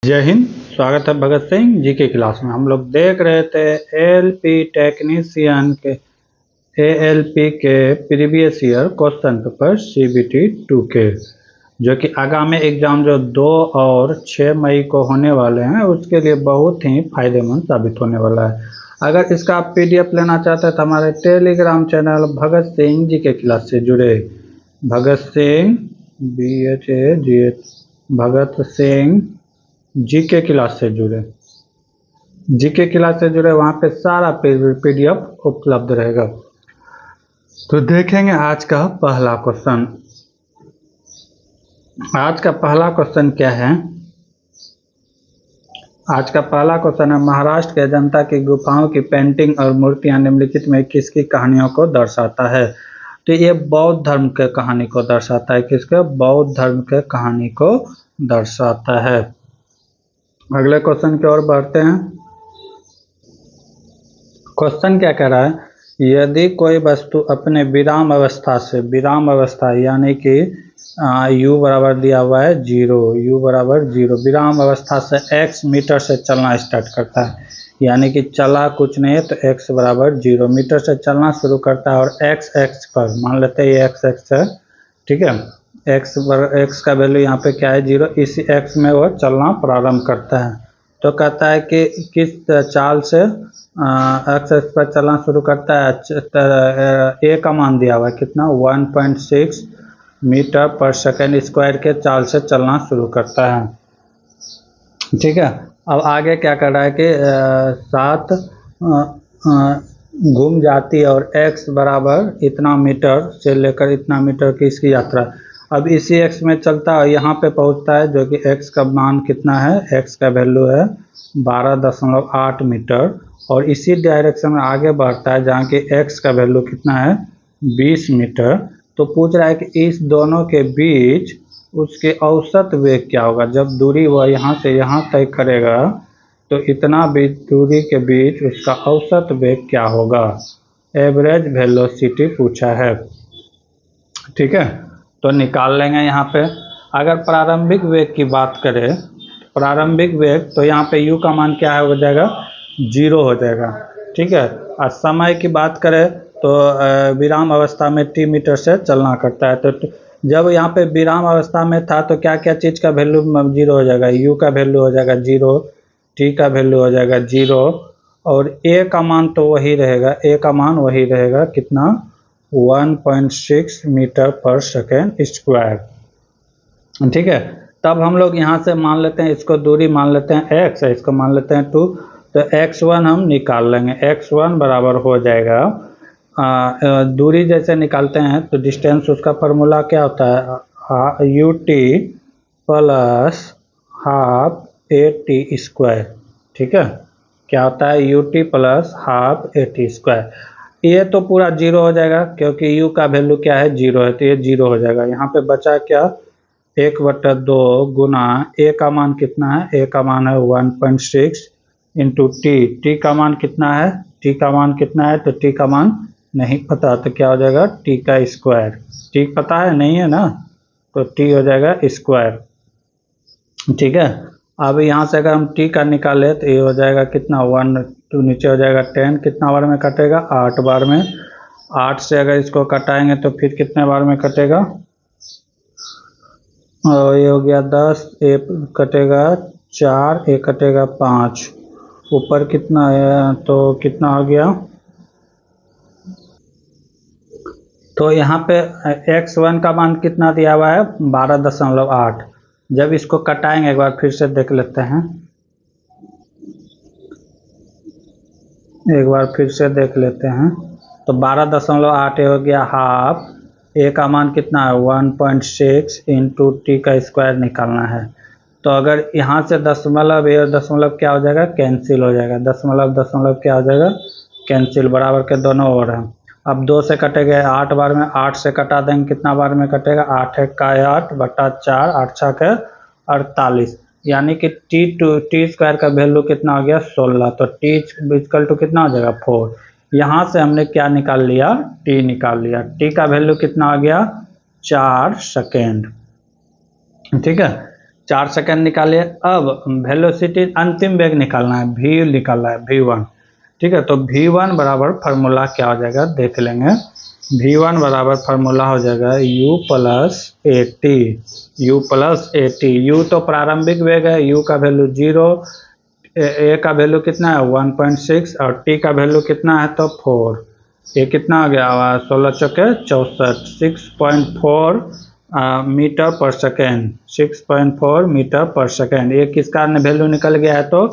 जय हिंद। स्वागत है भगत सिंह जी की क्लास में। हम लोग देख रहे थे एएलपी टेक्नीशियन के एएलपी के previous year question paper CBT 2 के, जो कि आगामी एग्जाम जो 2 और 6 मई को होने वाले हैं उसके लिए बहुत ही फायदेमंद साबित होने वाला है। अगर इसका आप पीडीएफ लेना चाहते हैं तो हमारे टेलीग्राम चैनल भगत सिंह जी के क्लास से जुड़े, भगत सिंह भगत सिंह जीके क्लास से जुड़े वहाँ पे सारा पीडीएफ उपलब्ध रहेगा। तो देखेंगे आज का पहला क्वेश्चन। आज का पहला क्वेश्चन क्या है? आज का पहला क्वेश्चन है, महाराष्ट्र के अजंता की गुफाओं की पेंटिंग और मूर्तियां निम्नलिखित में किसकी कहानियों को दर्शाता है? तो ये बौद्ध धर्म के कहानी को दर्शाता है। किसके? बौद्ध धर्म के कहानी को दर्शाता है। अगले क्वेश्चन की ओर बढ़ते हैं। क्वेश्चन क्या कह रहा है? यदि कोई वस्तु अपने विराम अवस्था यानी कि u बराबर दिया हुआ है 0, u बराबर 0, विराम अवस्था से x मीटर से चलना स्टार्ट करता है, यानी कि चला कुछ नहीं है तो x बराबर 0 मीटर से चलना शुरू करता है और x पर मान लेते हैं ये x है, ठीक है। x का वैल्यू यहाँ पे क्या है? 0। इसी x में वो चलना प्रारंभ करता है। तो कहता है कि किस चाल से x पर चलना शुरू करता है। a का मान दिया हुआ है कितना? 1.6 मीटर पर सेकेंड स्क्वायर के चाल से चलना शुरू करता है, ठीक है। अब आगे क्या कर रहा है कि 7 घूम जाती है और x बराबर इतना मीटर से लेकर इतना मीटर की इसकी यात्रा। अब इसी x में चलता है, यहाँ पे पहुँचता है, जो कि x का मान कितना है? x का वैल्यू है 12.8 मीटर और इसी डायरेक्शन में आगे बढ़ता है जहाँ कि x का वैल्यू कितना है? 20 मीटर। तो पूछ रहा है कि इस दोनों के बीच उसके औसत वेग क्या होगा? जब दूरी वह यहाँ से यहाँ तय करेगा तो इतना दूरी के बीच उसका औसत वेग क्या होगा? एवरेज वेलोसिटी पूछा है, ठीक है। तो निकाल लेंगे यहाँ पे। अगर प्रारंभिक वेग की बात करें, प्रारंभिक वेग, तो यहाँ पे u का मान क्या हो जाएगा? 0 हो जाएगा, ठीक है। और समय की बात करें तो विराम अवस्था में t मीटर से चलना करता है। तो जब यहाँ पे विराम अवस्था में था तो क्या क्या चीज़ का वैल्यू 0 हो जाएगा? u का वैल्यू हो जाएगा 0, t का वैल्यू हो जाएगा 0 और a का मान तो वही रहेगा, a का मान वही रहेगा कितना? 1.6 मीटर पर सेकेंड स्क्वायर, ठीक है। तब हम लोग यहाँ से मान लेते हैं, इसको दूरी मान लेते हैं x, इसको मान लेते हैं 2, तो x1 हम निकाल लेंगे। x1 बराबर हो जाएगा, दूरी जैसे निकालते हैं तो डिस्टेंस, उसका फार्मूला क्या होता है? ut plus half at square, ठीक है। क्या होता है? ut plus half at square. ये तो पूरा 0 हो जाएगा क्योंकि u का वैल्यू क्या है? 0 है, तो ये 0 हो जाएगा। यहाँ पे बचा क्या? 1/2 गुना a का मान कितना है? a का मान है 1.6 इंटू t का मान कितना है? t का मान कितना है? तो t का मान नहीं पता, तो क्या हो जाएगा? t का स्क्वायर। t पता है? नहीं है ना, तो t हो जाएगा स्क्वायर, ठीक है। अब यहाँ से अगर हम t का निकाले तो ये हो जाएगा कितना? 1, 2 नीचे हो जाएगा 10, कितना बार में कटेगा? 8 बार में। 8 से अगर इसको कटाएंगे तो फिर कितने बार में कटेगा? और ये हो गया 10, एक कटेगा 4, एक कटेगा 5, ऊपर कितना है? तो कितना हो गया? तो यहाँ पे x1 का मान कितना दिया हुआ है? 12.8। जब इसको कटाएंगे एक बार फिर से देख लेते हैं, एक बार फिर से देख लेते हैं। तो 12.8 हो गया हाफ, a का मान कितना है? 1.6 इंटू टी का स्क्वायर निकालना है। तो अगर यहाँ से दशमलव, ये दशमलव क्या हो जाएगा? कैंसिल हो जाएगा। दशमलव क्या हो जाएगा? कैंसिल, बराबर के दोनों ओर हैं। अब 2 से कटेगा 8 बार में, 8 से कटा देंगे कितना बार में कटेगा? 8 1 का 8 बटा 4, 8 6 के 48, यानी कि टी स्क्वायर का वैल्यू कितना हो गया? 16। तो टी इक्वल टू कितना हो जाएगा? 4। यहाँ से हमने क्या निकाल लिया? टी निकाल लिया। टी का वैल्यू कितना आ गया? 4 सेकेंड, ठीक है। 4 सेकंड निकालिए। अब वेलोसिटी अंतिम वेग निकालना है, v निकालना है, v1। ठीक है, तो v1 बराबर फार्मूला क्या हो जाएगा देख लेंगे। v1 बराबर फार्मूला हो जाएगा u plus A T, you plus A T. You तो प्रारंभिक वेग है, u का वैल्यू 0, ए का वैल्यू कितना है 1.6 और टी का वैल्यू कितना है तो 4। ये कितना हो गया 16 चौके 64, 6.4 मीटर पर सेकेंड, 6.4 मीटर पर सेकेंड। ये किसका वैल्यू निकल गया है तो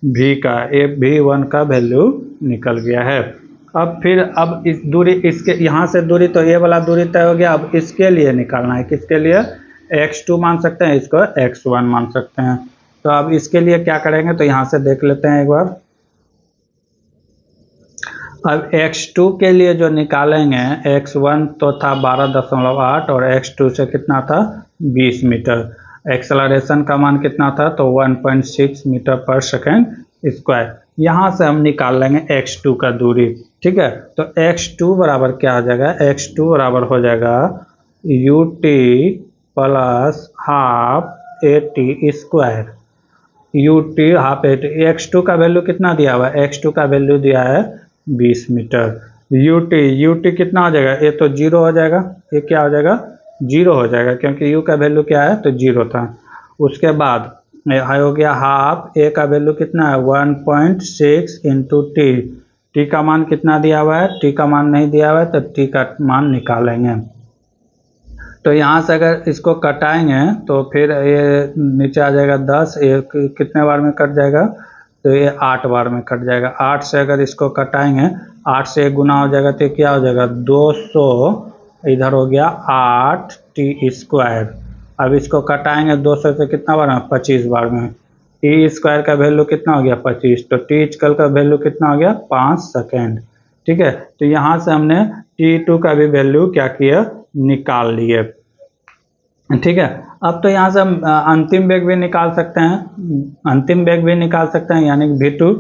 v का, ये v1 का वैल्यू निकल गया है। अब फिर अब इस दूरी, इसके यहाँ से दूरी तो ये वाला दूरी तय हो गया। अब इसके लिए निकालना है, किसके लिए, x2 मान सकते हैं, इसको x1 मान सकते हैं। तो अब इसके लिए क्या करेंगे तो यहाँ से देख लेते हैं एक बार। अब x2 के लिए जो निकालेंगे, x1 तो था 12.8 और x2 से कितना था 20 मीटर। एक्सेलरेशन का मान कितना था तो 1.6 मीटर पर सेकेंड स्क्वायर। यहाँ से हम निकाल लेंगे x2 का दूरी। ठीक है, तो x2 बराबर क्या हो जाएगा, x2 बराबर हो जाएगा ut plus half A T square. ut half A T, x2 का वैल्यू कितना दिया हुआ है, x2 का वैल्यू दिया है 20 मीटर। ut कितना हो जाएगा, ये तो 0 हो जाएगा, ये क्या हो जाएगा 0 हो जाएगा क्योंकि u का वैल्यू क्या है तो 0 था। उसके बाद हो गया हाफ, ए का वैल्यू कितना है 1.6 इंटू टी का मान कितना दिया हुआ है, टी का मान नहीं दिया हुआ है तो टी का मान निकालेंगे। तो यहाँ से अगर इसको कटाएंगे तो फिर ये नीचे आ जाएगा 10, ये कितने बार में कट जाएगा तो ये 8 बार में कट जाएगा। 8 से अगर इसको कटाएंगे, 8 से गुना हो जाएगा तो क्या हो जाएगा 200, इधर हो गया 8 टी स्क्वायर। अब इसको कटाएंगे 200 से कितना बार में 25 बार में, टी स्क्वायर का वैल्यू कितना हो गया 25, तो टी स्क्वायर का वैल्यू कितना हो गया 5 सेकेंड। ठीक है, तो यहाँ से हमने t2 का भी वैल्यू क्या किया निकाल लिए। ठीक है, अब तो यहाँ से हम अंतिम वेग भी निकाल सकते हैं, अंतिम वेग भी निकाल सकते हैं यानी v2।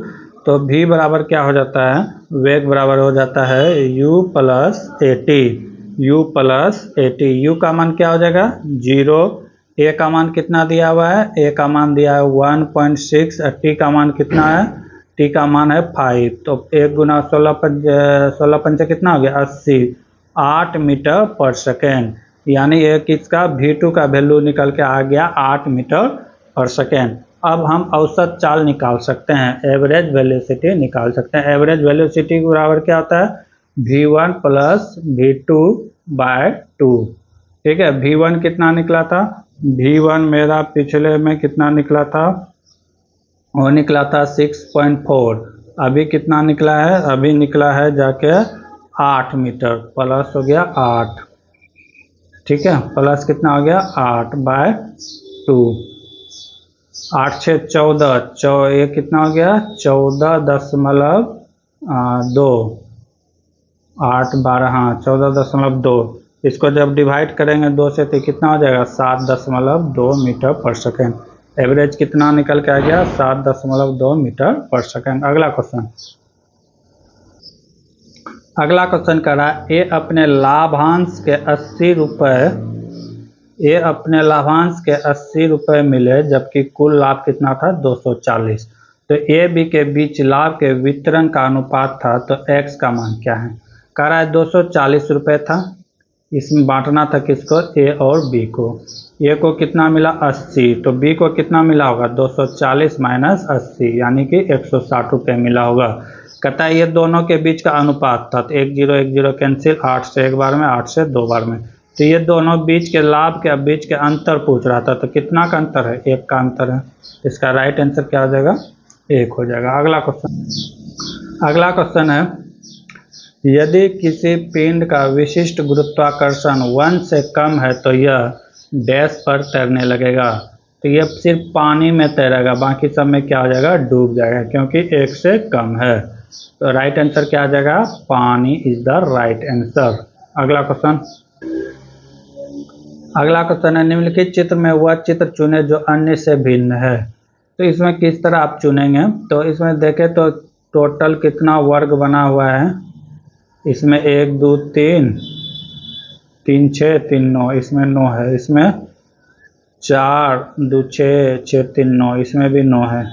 तो v बराबर क्या हो जाता है, वेग बराबर हो जाता है u plus A T, u plus A T. You का मान क्या हो जाएगा 0, ए का मान कितना दिया हुआ है, ए का मान दिया है 1.6 और टी का मान कितना है, टी का मान है 5। तो 1 गुना 16 पंचे कितना हो गया 80, 8 मीटर पर सेकेंड। यानी ये किसका v2 का वैल्यू निकल के आ गया 8 मीटर पर सेकेंड। अब हम औसत चाल निकाल सकते हैं, एवरेज वेलोसिटी निकाल सकते हैं। एवरेज वेलोसिटी के बराबर क्या होता है v1 प्लस v2 बाय 2। ठीक है, v1 कितना निकला था, v1 मेरा पिछले में कितना निकला था, वो निकला था 6.4। अभी कितना निकला है, अभी निकला है जाके 8 मीटर, प्लस हो गया 8। ठीक है, प्लस कितना हो गया 8 बाय 2, 8 6 14, ये कितना हो गया 14.2, 8 12 हाँ 14.2। इसको जब डिवाइड करेंगे 2 से तो कितना हो जाएगा 7.2 मीटर पर सेकेंड। एवरेज कितना निकल के आ गया 7.2 मीटर पर सेकेंड। अगला क्वेश्चन, अगला क्वेश्चन कर रहा है ये अपने लाभांश के 80 रुपये, ये अपने लाभांश के 80 रुपये मिले जबकि कुल लाभ कितना था 240। तो ए बी के बीच लाभ के वितरण का अनुपात था, तो एक्स का मान क्या है। कह रहा है 240 रुपये था, इसमें बांटना था किसको, ए और बी को। ए को कितना मिला 80, तो बी को कितना मिला होगा 240 माइनस 80 यानी कि 160 रुपये मिला होगा। कहता है ये दोनों के बीच का अनुपात था, तो 1 0 1 0 कैंसिल, 8 से 1 बार में, 8 से 2 बार में। तो ये दोनों बीच के लाभ के बीच के अंतर पूछ रहा था, तो कितना का अंतर है 1 का अंतर है। इसका राइट आंसर क्या हो जाएगा 1 हो जाएगा। अगला क्वेश्चन, अगला क्वेश्चन है यदि किसी पिंड का विशिष्ट गुरुत्वाकर्षण 1 से कम है तो यह डैश पर तैरने लगेगा। तो ये सिर्फ पानी में तैरेगा, बाकी सब में क्या हो जाएगा डूब जाएगा क्योंकि 1 से कम है। तो राइट आंसर क्या आ जाएगा पानी इज द राइट आंसर। अगला क्वेश्चन, अगला क्वेश्चन है निम्नलिखित चित्र में वह चित्र चुने जो अन्य से भिन्न है। तो इसमें किस तरह आप चुनेंगे, तो इसमें देखें तो टोटल कितना वर्ग बना हुआ है, इसमें 1 2 3 3 6 3 9, इसमें 9 है, इसमें 4 2 6 6 3 9, इसमें भी 9 है।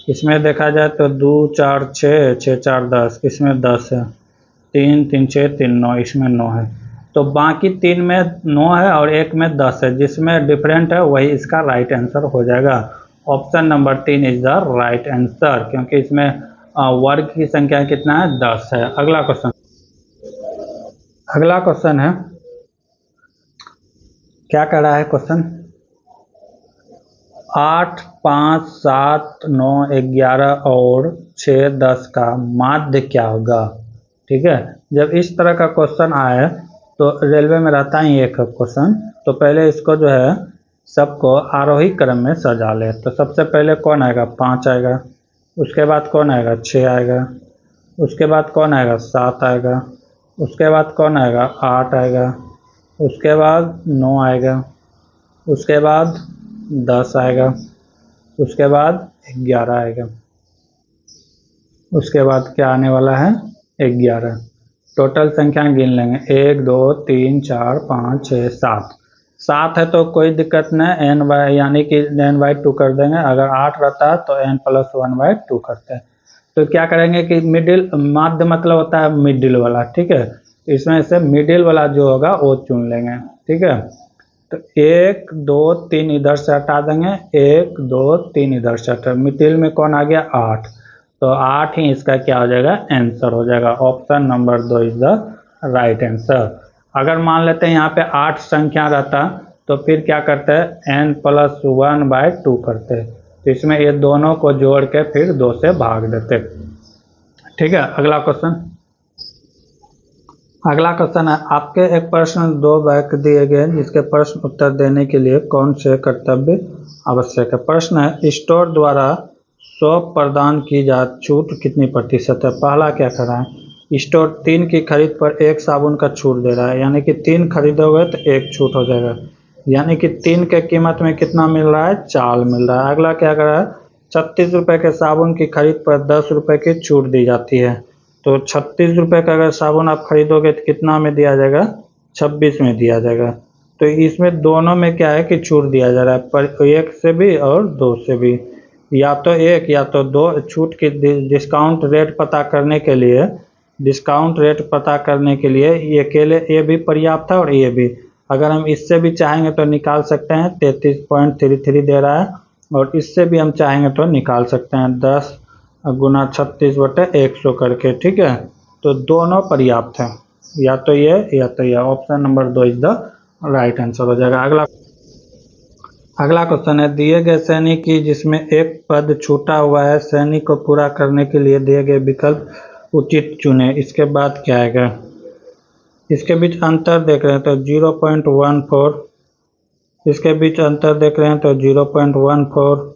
इसमें देखा जाए तो 2 4 6 6 4 10, इसमें 10 है। 3 3 6 3 9, इसमें 9 है। तो बाकी 3 में 9 है और एक में 10 है, जिसमें डिफरेंट है वही इसका राइट आंसर हो जाएगा। Option number 3 is the right answer, क्योंकि इसमें वर्ग की संख्या कितना है, 10 है। अगला क्वेश्चन है, क्या कह रहा है क्वेश्चन? 8 5 7 9 11 और 6 10 का माध्य क्या होगा? ठीक है, जब इस तरह का क्वेश्चन आए तो रेलवे में रहता ही एक क्वेश्चन, तो पहले इसको जो है सबको आरोही क्रम में सजा ले। तो सबसे पहले कौन आएगा? 5 आएगा। उसके बाद कौन आएगा? 6 आएगा। उसके बाद कौन आएगा? 7 आएगा। उसके बाद कौन आएगा? 8 आएगा। उसके बाद 9 आएगा। उसके बाद 10 आएगा। उसके बाद 11 आएगा। उसके बाद क्या आने वाला है? 11। टोटल संख्या गिन लेंगे, 1 2 3 4 5 6 7। 7 है तो कोई दिक्कत नहीं, n बाई यानी कि n/2 कर देंगे। अगर 8 रहता है तो n+1/2 करते हैं। तो क्या करेंगे कि मिडिल, माध्य मतलब होता है मिडिल वाला, ठीक है। इसमें से मिडिल वाला जो होगा वो चुन लेंगे, ठीक है। तो 1 2 3 इधर से हटा देंगे, 1 2 3 इधर से हटा, मिडिल में कौन आ गया? 8। तो 8 ही इसका क्या हो जाएगा? आंसर हो जाएगा। Option number 2 is the right answer. अगर मान लेते हैं यहाँ पे 8 संख्या रहता तो फिर क्या करते हैं? n+1/2 करते। तो इसमें ये दोनों को जोड़ के फिर 2 से भाग देते, ठीक है। अगला क्वेश्चन है, आपके एक प्रश्न 2 वाक्य दिए गए जिसके प्रश्न उत्तर देने के लिए कौन से कर्तव्य आवश्यक है? प्रश्न है, स्टोर द्वारा शॉप प्रदान की जाती छूट कितनी प्रतिशत है? पहला क्या कर रहा है? स्टोर 3 की खरीद पर 1 साबुन का छूट दे रहा है, यानी कि 3 खरीदोगे तो 1 छूट हो जाएगा, यानी कि 3 के कीमत में कितना मिल रहा है? 4 मिल रहा है। अगला क्या कर रहा है? 36 रुपये के साबुन की खरीद पर 10 रुपये की छूट दी जाती है। तो 36 रुपये का अगर साबुन आप खरीदोगे तो कितना में दिया जाएगा? 26 में दिया जाएगा। तो इसमें दोनों में क्या है कि छूट दिया जा रहा है, पर 1 से भी और 2 से भी, या तो 1 या तो 2 छूट की। डिस्काउंट रेट पता करने के लिए ये अकेले ये भी पर्याप्त है और ये भी। अगर हम इससे भी चाहेंगे तो निकाल सकते हैं, 33.33 दे रहा है, और इससे भी हम चाहेंगे तो निकाल सकते हैं 10 गुना 36/100 करके, ठीक है। तो दोनों पर्याप्त हैं, या तो ये या तो ये। Option number 2 is the right answer हो जाएगा। अगला क्वेश्चन है, दिए गए सैनिक की जिसमें एक पद छूटा हुआ है, सैनिक को पूरा करने के लिए दिए गए विकल्प उचित चुने। इसके बाद क्या आएगा? इसके बीच अंतर देख रहे हैं तो 0.14, इसके बीच अंतर देख रहे हैं तो 0.14,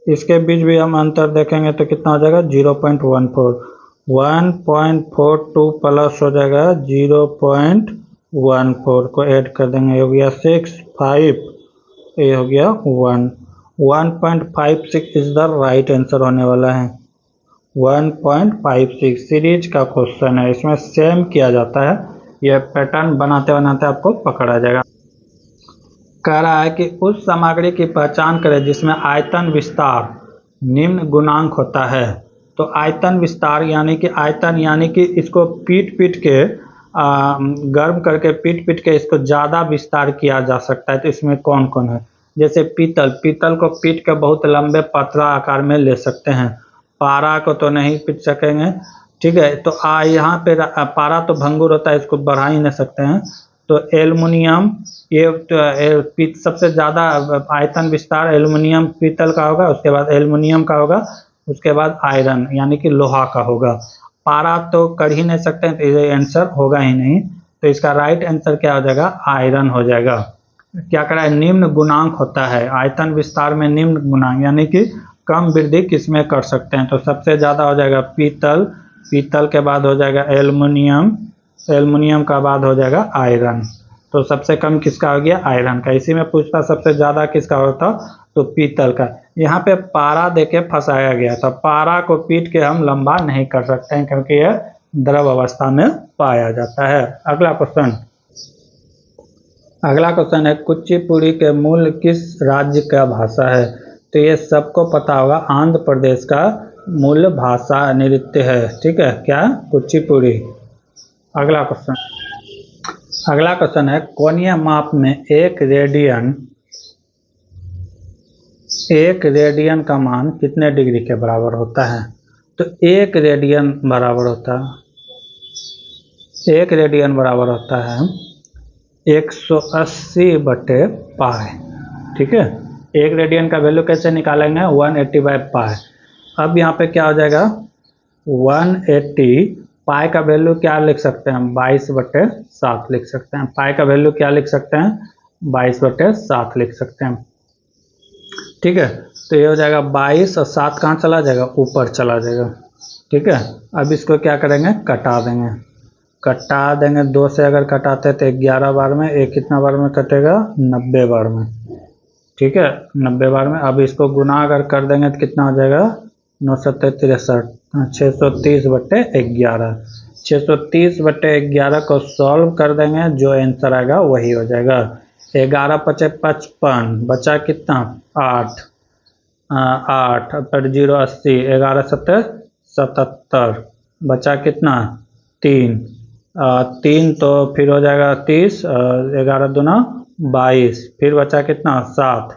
इसके बीच भी हम अंतर देखेंगे तो कितना हो जाएगा? 0.14। 1.42 प्लस हो जाएगा 0.14 को ऐड कर देंगे, हो गया 6 5, ये हो गया 1। 1.56 इज द राइट आंसर होने वाला है। 1.56 सीरीज का क्वेश्चन है, इसमें सेम किया जाता है, यह पैटर्न बनाते बनाते आपको पकड़ा जाएगा। कह रहा है कि उस सामग्री की पहचान करें जिसमें आयतन विस्तार निम्न गुणांक होता है। तो आयतन विस्तार यानी कि इसको पीट के गर्म करके पीट के इसको ज़्यादा विस्तार किया जा सकता है। तो इसमें कौन कौन है? जैसे पीतल को पीट के बहुत लंबे पतला आकार में ले सकते हैं। पारा को तो नहीं पीट सकेंगे, ठीक है। तो यहाँ पे पारा तो भंगुर होता है, इसको बढ़ा ही नहीं सकते हैं। तो एल्युमिनियम, ये तो सबसे ज़्यादा आयतन विस्तार एल्युमिनियम पीतल का होगा, उसके बाद एल्युमिनियम का होगा, उसके बाद आयरन यानी कि लोहा का होगा। पारा तो कर ही नहीं सकते हैं, तो ये आंसर होगा ही नहीं। तो इसका राइट आंसर क्या हो जाएगा? आयरन हो जाएगा। क्या करा है? निम्न गुणांक होता है आयतन विस्तार में, निम्न गुणांक यानी कि कम वृद्धि किसमें कर सकते हैं। तो सबसे ज़्यादा हो जाएगा पीतल के बाद हो जाएगा एल्युमिनियम का बाद हो जाएगा आयरन। तो सबसे कम किसका हो गया? आयरन का। इसी में पूछता सबसे ज़्यादा किसका होता, तो पीतल का। यहाँ पे पारा देके फंसाया गया था, पारा को पीट के हम लंबा नहीं कर सकते हैं क्योंकि यह द्रव अवस्था में पाया जाता है। अगला क्वेश्चन, अगला क्वेश्चन है कुचिपुड़ी के मूल किस राज्य का भाषा है? तो ये सबको पता होगा, आंध्र प्रदेश का मूल भाषा नृत्य है। ठीक है, क्या? कुचिपुड़ी। अगला क्वेश्चन है कोणीय माप में एक रेडियन का मान कितने डिग्री के बराबर होता है? तो एक रेडियन बराबर होता है 180/पाई। ठीक है, एक रेडियन का वैल्यू कैसे निकालेंगे? 180/पाई। अब यहाँ पे क्या हो जाएगा? 180 पाई का वैल्यू क्या लिख सकते हैं? 22/7 लिख सकते हैं। पाई का वैल्यू क्या लिख सकते हैं? 22/7 लिख सकते हैं। ठीक है, तो ये हो जाएगा 22 और 7 कहाँ चला जाएगा? ऊपर चला जाएगा। ठीक है, अब इसको क्या करेंगे? कटा देंगे। 2 से अगर कटाते तो 11 बार में, एक कितना बार में कटेगा? 90 बार में। ठीक है, 90 बार में। अब इसको गुना अगर कर देंगे तो कितना हो जाएगा? 9 7 63, 630/11। 630/11 को सॉल्व कर देंगे, जो आंसर आएगा वही हो जाएगा। 11 × 5 = 55, बचा कितना? 8 पर 0 80, 11 7 77, बचा कितना? 3 तो फिर हो जाएगा 30, 11 दूना 22, फिर बचा कितना? 7,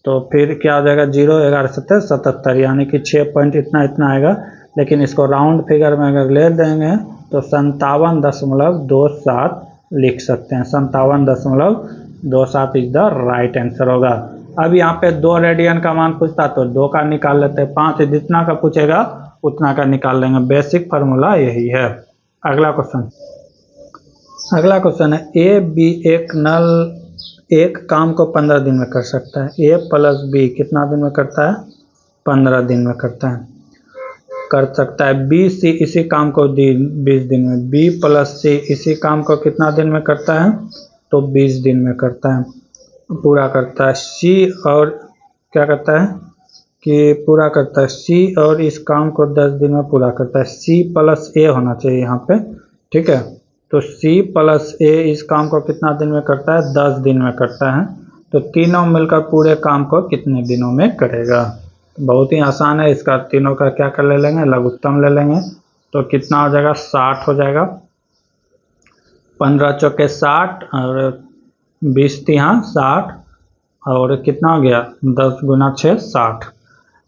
तो फिर क्या हो जाएगा? 0 11 7 77, यानी कि 6 पॉइंट इतना आएगा। लेकिन इसको राउंड फिगर में अगर ले देंगे तो 57.27 लिख सकते हैं। 57.27 इज द राइट आंसर होगा। अब यहाँ पे 2 रेडियन का मान पूछता तो 2 का निकाल लेते हैं, 5 जितना का पूछेगा उतना का निकाल लेंगे। बेसिक फार्मूला यही है। अगला क्वेश्चन है ए बी एक काम को 15 दिन में कर सकता है। ए + बी कितना दिन में करता है? 15 दिन में कर सकता है। बी सी इसी काम को 20 दिन में, बी + सी इसी काम को कितना दिन में करता है? तो 20 दिन में करता है, पूरा करता है। सी और क्या करता है कि पूरा करता है, सी और इस काम को 10 दिन में पूरा करता है। सी + ए होना चाहिए यहाँ पे। ठीक है, तो C + A इस काम को कितना दिन में करता है? 10 दिन में करता है। तो तीनों मिलकर पूरे काम को कितने दिनों में करेगा? बहुत ही आसान है। इसका तीनों का क्या कर ले लेंगे? लघुत्तम ले लेंगे। तो कितना हो जाएगा? 60 हो जाएगा। 15 चौके 60 और 20 तिहा 60, और कितना हो गया? 10 × 6 60।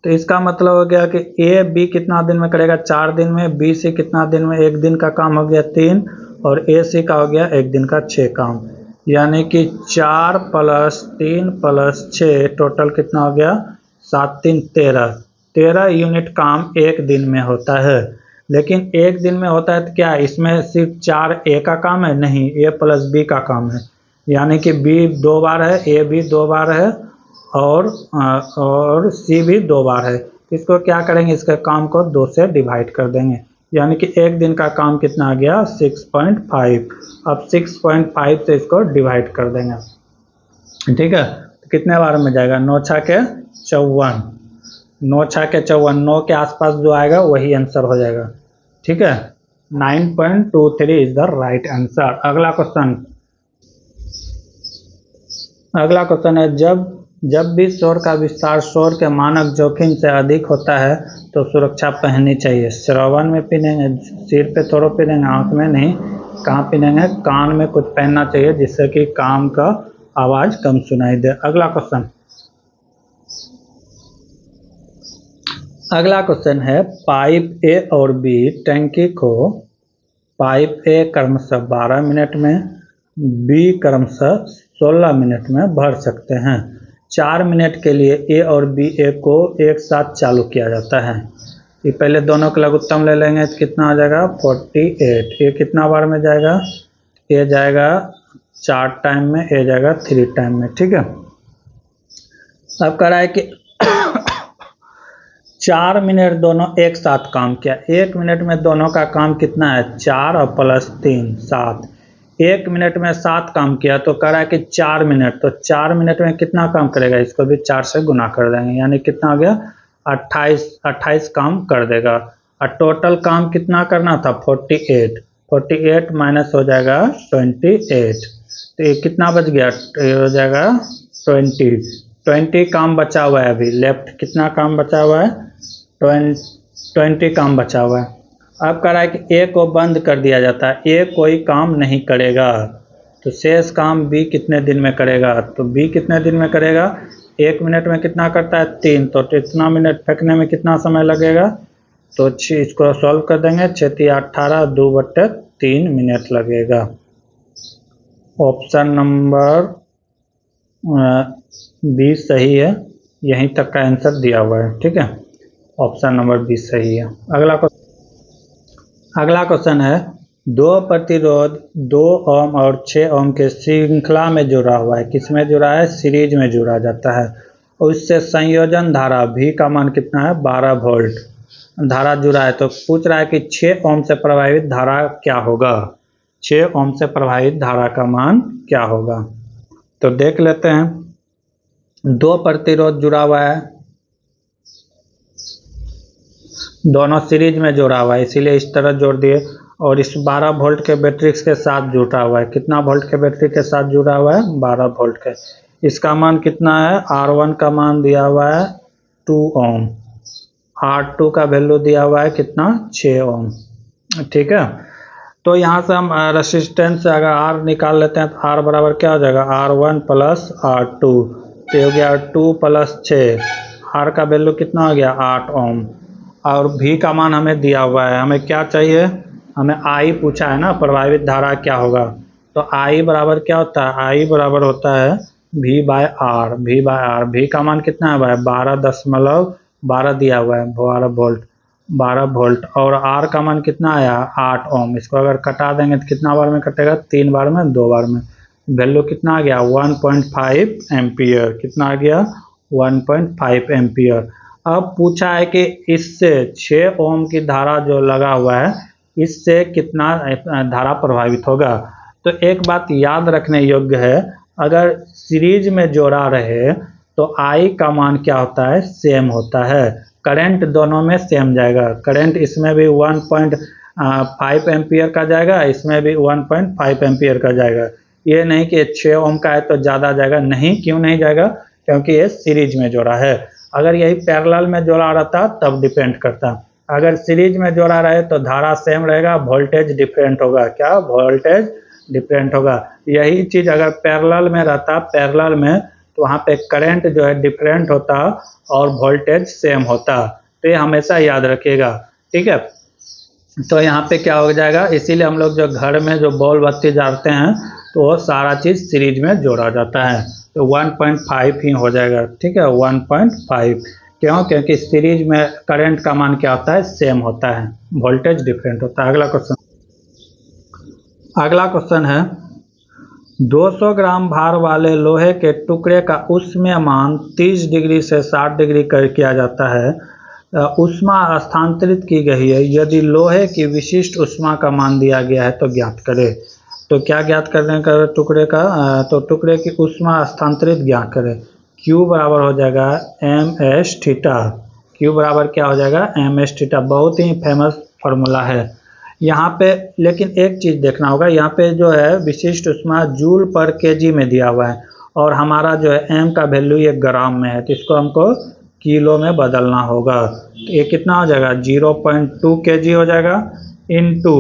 तो इसका मतलब हो गया कि ए बी कितना दिन में करेगा? 4 दिन में। बी सी कितना दिन में? 1 दिन का काम हो गया 3, और ए सी का हो गया 1 दिन का 6 काम। यानी कि 4 + 3 + 6 टोटल कितना हो गया? 7 3 13 यूनिट काम 1 दिन में होता है। लेकिन 1 दिन में होता है तो क्या इसमें सिर्फ 4 ए का काम है? नहीं, ए + बी का काम है। यानी कि बी 2 बार है, ए भी 2 बार है, और सी भी 2 बार है। इसको क्या करेंगे? इसके काम को 2 से डिवाइड कर देंगे, यानी कि 1 दिन का काम कितना आ गया? 6.5। अब 6.5 से इसको डिवाइड कर देंगे। ठीक है, तो कितने बार में जाएगा? 9 × 6 = 54, 9 × 6 = 54, 9 के आसपास जो आएगा वही आंसर हो जाएगा। ठीक है, 9.23 इज द राइट आंसर। अगला क्वेश्चन है जब भी शोर का विस्तार शोर के मानक जोखिम से अधिक होता है तो सुरक्षा पहननी चाहिए। श्रवण में पहनेंगे, सिर पे थोड़ा पहनेंगे, आँख में नहीं। कहाँ पहनेंगे? कान में कुछ पहनना चाहिए जिससे कि कान का आवाज़ कम सुनाई दे। अगला क्वेश्चन है पाइप ए और बी टैंकी को पाइप ए क्रमशः 12 मिनट में, बी क्रमशः 16 मिनट में भर सकते हैं। 4 मिनट के लिए ए और बी ए को एक साथ चालू किया जाता है। ये पहले दोनों का लघुत्तम ले लेंगे तो कितना आ जाएगा? 48। ए कितना बार में जाएगा? ए जाएगा 4 टाइम में, ए जाएगा 3 टाइम में। ठीक है, अब कह रहा है कि 4 मिनट दोनों एक साथ काम किया। 1 मिनट में दोनों का काम कितना है? 4 और +3 7। 1 मिनट में 7 काम किया, तो कह रहा है कि 4 मिनट, तो 4 मिनट में कितना काम करेगा? इसको भी 4 से गुना कर देंगे, यानी कितना हो गया? 28 काम कर देगा। और टोटल काम कितना करना था? 48 माइनस हो जाएगा 28। तो तो ये कितना बच गया, ये हो जाएगा 20 काम बचा हुआ है अभी, लेफ्ट कितना काम बचा हुआ है, 20 काम बचा हुआ है। अब कह रहा है कि ए को बंद कर दिया जाता है, ए कोई काम नहीं करेगा, तो शेष काम बी कितने दिन में करेगा, तो बी कितने दिन में करेगा, 1 मिनट में कितना करता है 3, तो इतना मिनट फेंकने में कितना समय लगेगा, तो इसको सॉल्व कर देंगे, 6 18 2/3 मिनट लगेगा। ऑप्शन नंबर 20 सही है, यहीं तक का आंसर दिया हुआ है, ठीक है, ऑप्शन नंबर 20 सही है। अगला क्वेश्चन है, 2 प्रतिरोध 2 ओम और 6 ओम के श्रृंखला में जुड़ा हुआ है, किसमें जुड़ा है, सीरीज में जुड़ा जाता है, और उससे संयोजन धारा V का मान कितना है, 12 वोल्ट धारा जुड़ा है। तो पूछ रहा है कि 6 ओम से प्रभावित धारा क्या होगा, 6 ओम से प्रभावित धारा का मान क्या होगा। तो देख लेते हैं, 2 प्रतिरोध जुड़ा हुआ है, दोनों सीरीज में जोड़ा हुआ है, इसीलिए इस तरह जोड़ दिए, और इस 12 वोल्ट के बैटरी के साथ जुड़ा हुआ है, कितना वोल्ट के बैटरी के साथ जुड़ा हुआ है, 12 वोल्ट के। इसका मान कितना है, R1 का मान दिया हुआ है 2 ओम, R2 का वैल्यू दिया हुआ है कितना, 6 ओम, ठीक है। तो यहाँ से हम रेसिस्टेंस से अगर R निकाल लेते हैं तो R बराबर क्या हो जाएगा, R1 प्लस R2, तो हो गया 2 + 6, R का वैल्यू कितना हो गया 8 ओम, और V का मान हमें दिया हुआ है, हमें क्या चाहिए, हमें I पूछा है ना, प्रभावित धारा क्या होगा, तो I बराबर क्या होता है, I बराबर होता है V/R, V का मान कितना है भाई, 12.12 दिया हुआ है, 12 वोल्ट, और R का मान कितना आया 8 ओम, इसको अगर कटा देंगे तो कितना बार में कटेगा, 3 बार में, 2 बार में, वैल्यू कितना आ गया 1.5 एम्पियर, कितना आ गया 1.5 एम्पियर। अब पूछा है कि इससे 6 ओम की धारा जो लगा हुआ है, इससे कितना धारा प्रभावित होगा। तो एक बात याद रखने योग्य है, अगर सीरीज में जोड़ा रहे तो I का मान क्या होता है, सेम होता है, करंट दोनों में सेम जाएगा, करंट इसमें भी 1.5 एम्पियर का जाएगा, इसमें भी 1.5 एम्पियर का जाएगा। ये नहीं कि 6 ओम का है तो ज़्यादा जाएगा, नहीं, क्यों नहीं जाएगा, क्योंकि ये सीरीज में जोड़ा है। अगर यही पैरेलल में जोड़ा रहता तब डिपेंड करता, अगर सीरीज में जोड़ा रहे तो धारा सेम रहेगा, वोल्टेज डिफरेंट होगा, क्या वोल्टेज डिफरेंट होगा। यही चीज़ अगर पैरेलल में रहता, पैरेलल में, तो वहाँ पे करंट जो है डिफरेंट होता और वोल्टेज सेम होता, तो ये हमेशा याद रखिएगा, ठीक है। तो यहाँ पे क्या हो जाएगा, इसीलिए हम लोग जो घर में जो बॉल बत्ती जाते हैं तो वो सारा चीज़ सीरीज में जोड़ा जाता है, तो 1.5 ही हो जाएगा, ठीक है, 1.5, क्यों, क्योंकि सीरीज में करंट का मान क्या होता है, सेम होता है, वोल्टेज डिफरेंट होता है। अगला क्वेश्चन है, 200 ग्राम भार वाले लोहे के टुकड़े का ऊष्मायमान 30 डिग्री से 60 डिग्री कर किया जाता है, ऊष्मा स्थानांतरित की गई है, यदि लोहे की विशिष्ट ऊष्मा का मान दिया गया है तो ज्ञात करें। तो क्या ज्ञात करने का टुकड़े का, तो टुकड़े की ऊष्मा स्थानांतरित ज्ञात करें, Q बराबर हो जाएगा ms थीटा, Q बराबर क्या हो जाएगा ms थीटा, बहुत ही फेमस फार्मूला है यहाँ पे। लेकिन एक चीज़ देखना होगा, यहाँ पे जो है विशिष्ट ऊष्मा जूल पर केजी में दिया हुआ है, और हमारा जो है m का वैल्यू ये ग्राम में है, तो इसको हमको किलो में बदलना होगा, तो ये कितना हो जाएगा 0.2 kg हो जाएगा, इनटू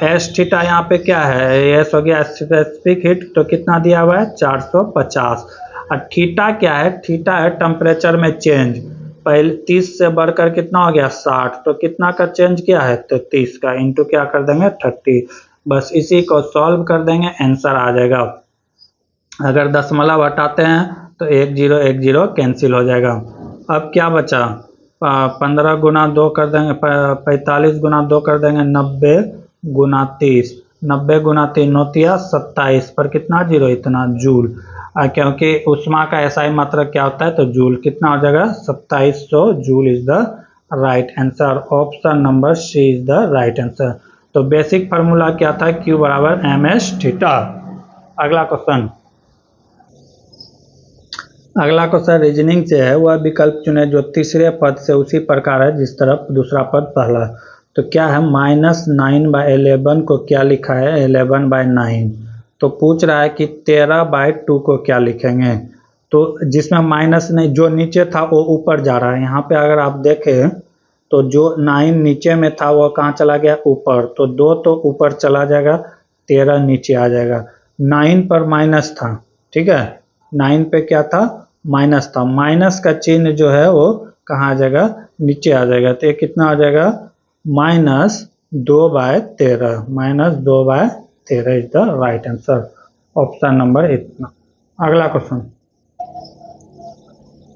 एस थीटा, यहाँ पे क्या है, एस हो गया स्पेसिफिक हीट, तो कितना दिया हुआ है 450, और थीटा क्या है, थीटा है टेम्परेचर में चेंज, पहले 30 से बढ़कर कितना हो गया 60, तो कितना का चेंज किया है, तो 30 का, इनटू क्या कर देंगे 30, बस इसी को सॉल्व कर देंगे, आंसर आ जाएगा। अगर दशमलव हटाते हैं तो 1 0 1 0 कैंसिल हो जाएगा। अब क्या बचा, 15 गुना 2 कर देंगे, 45 गुना 2 कर देंगे, 90 गुना 30, 90 गुना 3 नौतिया 27 पर कितना जीरो, इतना जूल, क्योंकि ऊष्मा का SI मात्रक क्या होता है, तो जूल, कितना हो जाएगा 2700 joule is the right answer, option number C is the right answer. तो बेसिक फार्मूला क्या था, Q बराबर ms थीटा। अगला क्वेश्चन रीजनिंग से है, वह विकल्प चुने जो तीसरे पद से उसी प्रकार है जिस तरफ दूसरा पद पहला। तो क्या है, -9/11 को क्या लिखा है 11/9, तो पूछ रहा है कि 13/2 को क्या लिखेंगे। तो जिसमें माइनस नहीं, जो नीचे था वो ऊपर जा रहा है। यहाँ पे अगर आप देखें तो जो 9 नीचे में था वो कहाँ चला गया, ऊपर। तो 2 तो ऊपर चला जाएगा, 13 नीचे आ जाएगा। 9 पर माइनस था, ठीक है, 9 पे क्या था, माइनस था। माइनस का चिन्ह जो है वो कहाँ आ जाएगा, नीचे आ जाएगा। तो ये कितना आ जाएगा, -2/13। -2/13 is the right answer, option number इतना। अगला क्वेश्चन,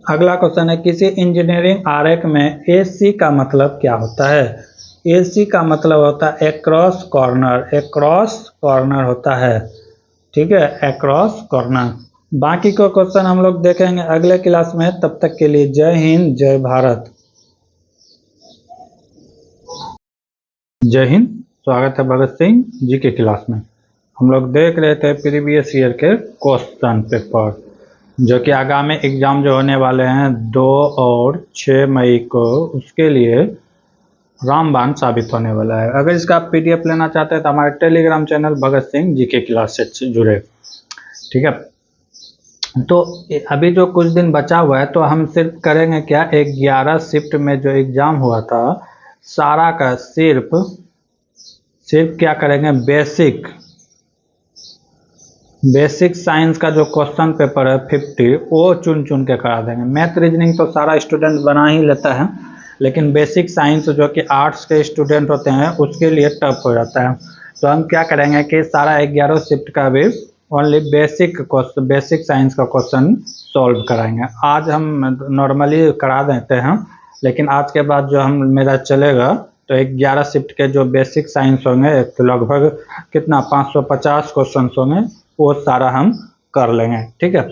अगला क्वेश्चन है किसी इंजीनियरिंग आरेख में AC का मतलब क्या होता है। AC का मतलब होता है एक्रॉस कॉर्नर, एक्रॉस कॉर्नर होता है, ठीक है, एक्रॉस कॉर्नर। बाकी का क्वेश्चन हम लोग देखेंगे अगले क्लास में। तब तक के लिए जय हिंद, जय भारत। जय हिंद, स्वागत है भगत सिंह जी के क्लास में। हम लोग देख रहे थे प्रीवियस ईयर के क्वेश्चन पेपर, जो कि आगामी एग्जाम जो होने वाले हैं 2 और 6 मई को, उसके लिए रामबाण साबित होने वाला है। अगर इसका आप PDF लेना चाहते हैं तो हमारे टेलीग्राम चैनल भगत सिंह जी के क्लास से जुड़े, ठीक है। तो अभी जो कुछ दिन बचा हुआ है तो हम सिर्फ करेंगे क्या, 11 शिफ्ट में जो एग्जाम हुआ था सारा का सिर्फ क्या करेंगे, बेसिक साइंस का जो क्वेश्चन पेपर है 50 वो चुन चुन के करा देंगे। मैथ रीजनिंग तो सारा स्टूडेंट बना ही लेता है, लेकिन बेसिक साइंस जो कि आर्ट्स के स्टूडेंट होते हैं उसके लिए टफ हो जाता है। तो हम क्या करेंगे कि सारा 11 शिफ्ट का भी ओनली बेसिक साइंस का क्वेश्चन सॉल्व कराएंगे। आज हम नॉर्मली करा देते हैं, लेकिन आज के बाद जो हम मेरा चलेगा तो 11 शिफ्ट के जो बेसिक साइंस होंगे तो लगभग कितना 550 क्वेश्चन होंगे, वो सारा हम कर लेंगे, ठीक है।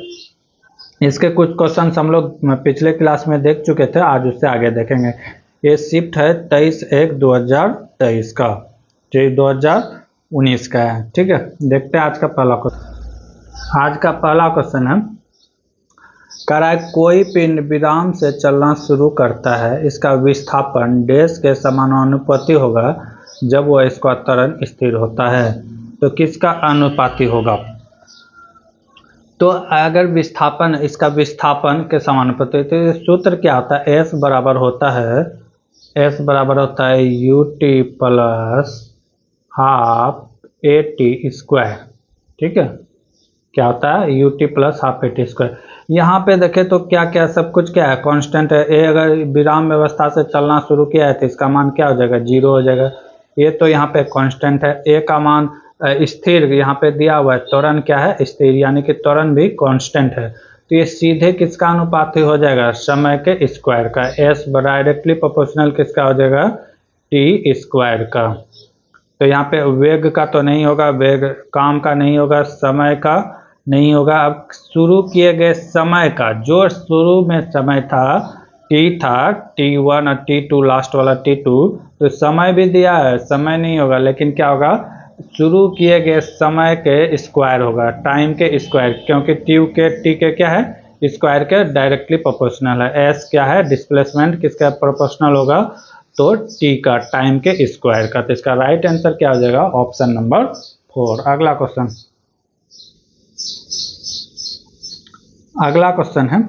इसके कुछ क्वेश्चन हम लोग पिछले क्लास में देख चुके थे, आज उससे आगे देखेंगे। ये शिफ्ट है 23/1/2023 का, जो 2019 का है, ठीक है। देखते हैं आज का पहला क्वेश्चन। आज का पहला क्वेश्चन है, कह रहा है कोई पिंड विराम से चलना शुरू करता है, इसका विस्थापन डैश के समानुपाती होगा जब वह इसका त्वरण स्थिर होता है। तो किसका अनुपाती होगा। तो अगर विस्थापन, इसका विस्थापन के समानुपाती, तो सूत्र क्या होता है, S बराबर होता है UT प्लस हाफ AT², ठीक है। क्या होता है, UT प्लस हाफ AT²। यहाँ पे देखें तो क्या क्या सब कुछ क्या है, कांस्टेंट है। ए अगर विराम व्यवस्था से चलना शुरू किया है तो इसका मान क्या हो जाएगा, 0 हो जाएगा। ये तो यहाँ पे कांस्टेंट है। ए का मान स्थिर यहाँ पे दिया हुआ है, त्वरण क्या है, स्थिर, यानी कि त्वरण भी कांस्टेंट है। तो ये सीधे किसका अनुपाती हो जाएगा, समय के स्क्वायर का। S डायरेक्टली प्रोपोर्शनल किसका हो जाएगा, T² का। तो यहाँ पे वेग का तो नहीं होगा, वेग काम का नहीं होगा, समय का नहीं होगा। अब शुरू किए गए समय का, जो शुरू में समय था T था, T1 और T2, लास्ट वाला T2, तो समय भी दिया है, समय नहीं होगा, लेकिन क्या होगा, शुरू किए गए समय के स्क्वायर होगा, टाइम के स्क्वायर, क्योंकि T के क्या है, स्क्वायर के डायरेक्टली प्रोपोर्शनल है। S क्या है, डिस्प्लेसमेंट किसका प्रोपोर्शनल होगा, तो T का, टाइम के स्क्वायर का। तो इसका राइट आंसर क्या हो जाएगा, ऑप्शन नंबर 4। अगला क्वेश्चन, अगला क्वेश्चन है,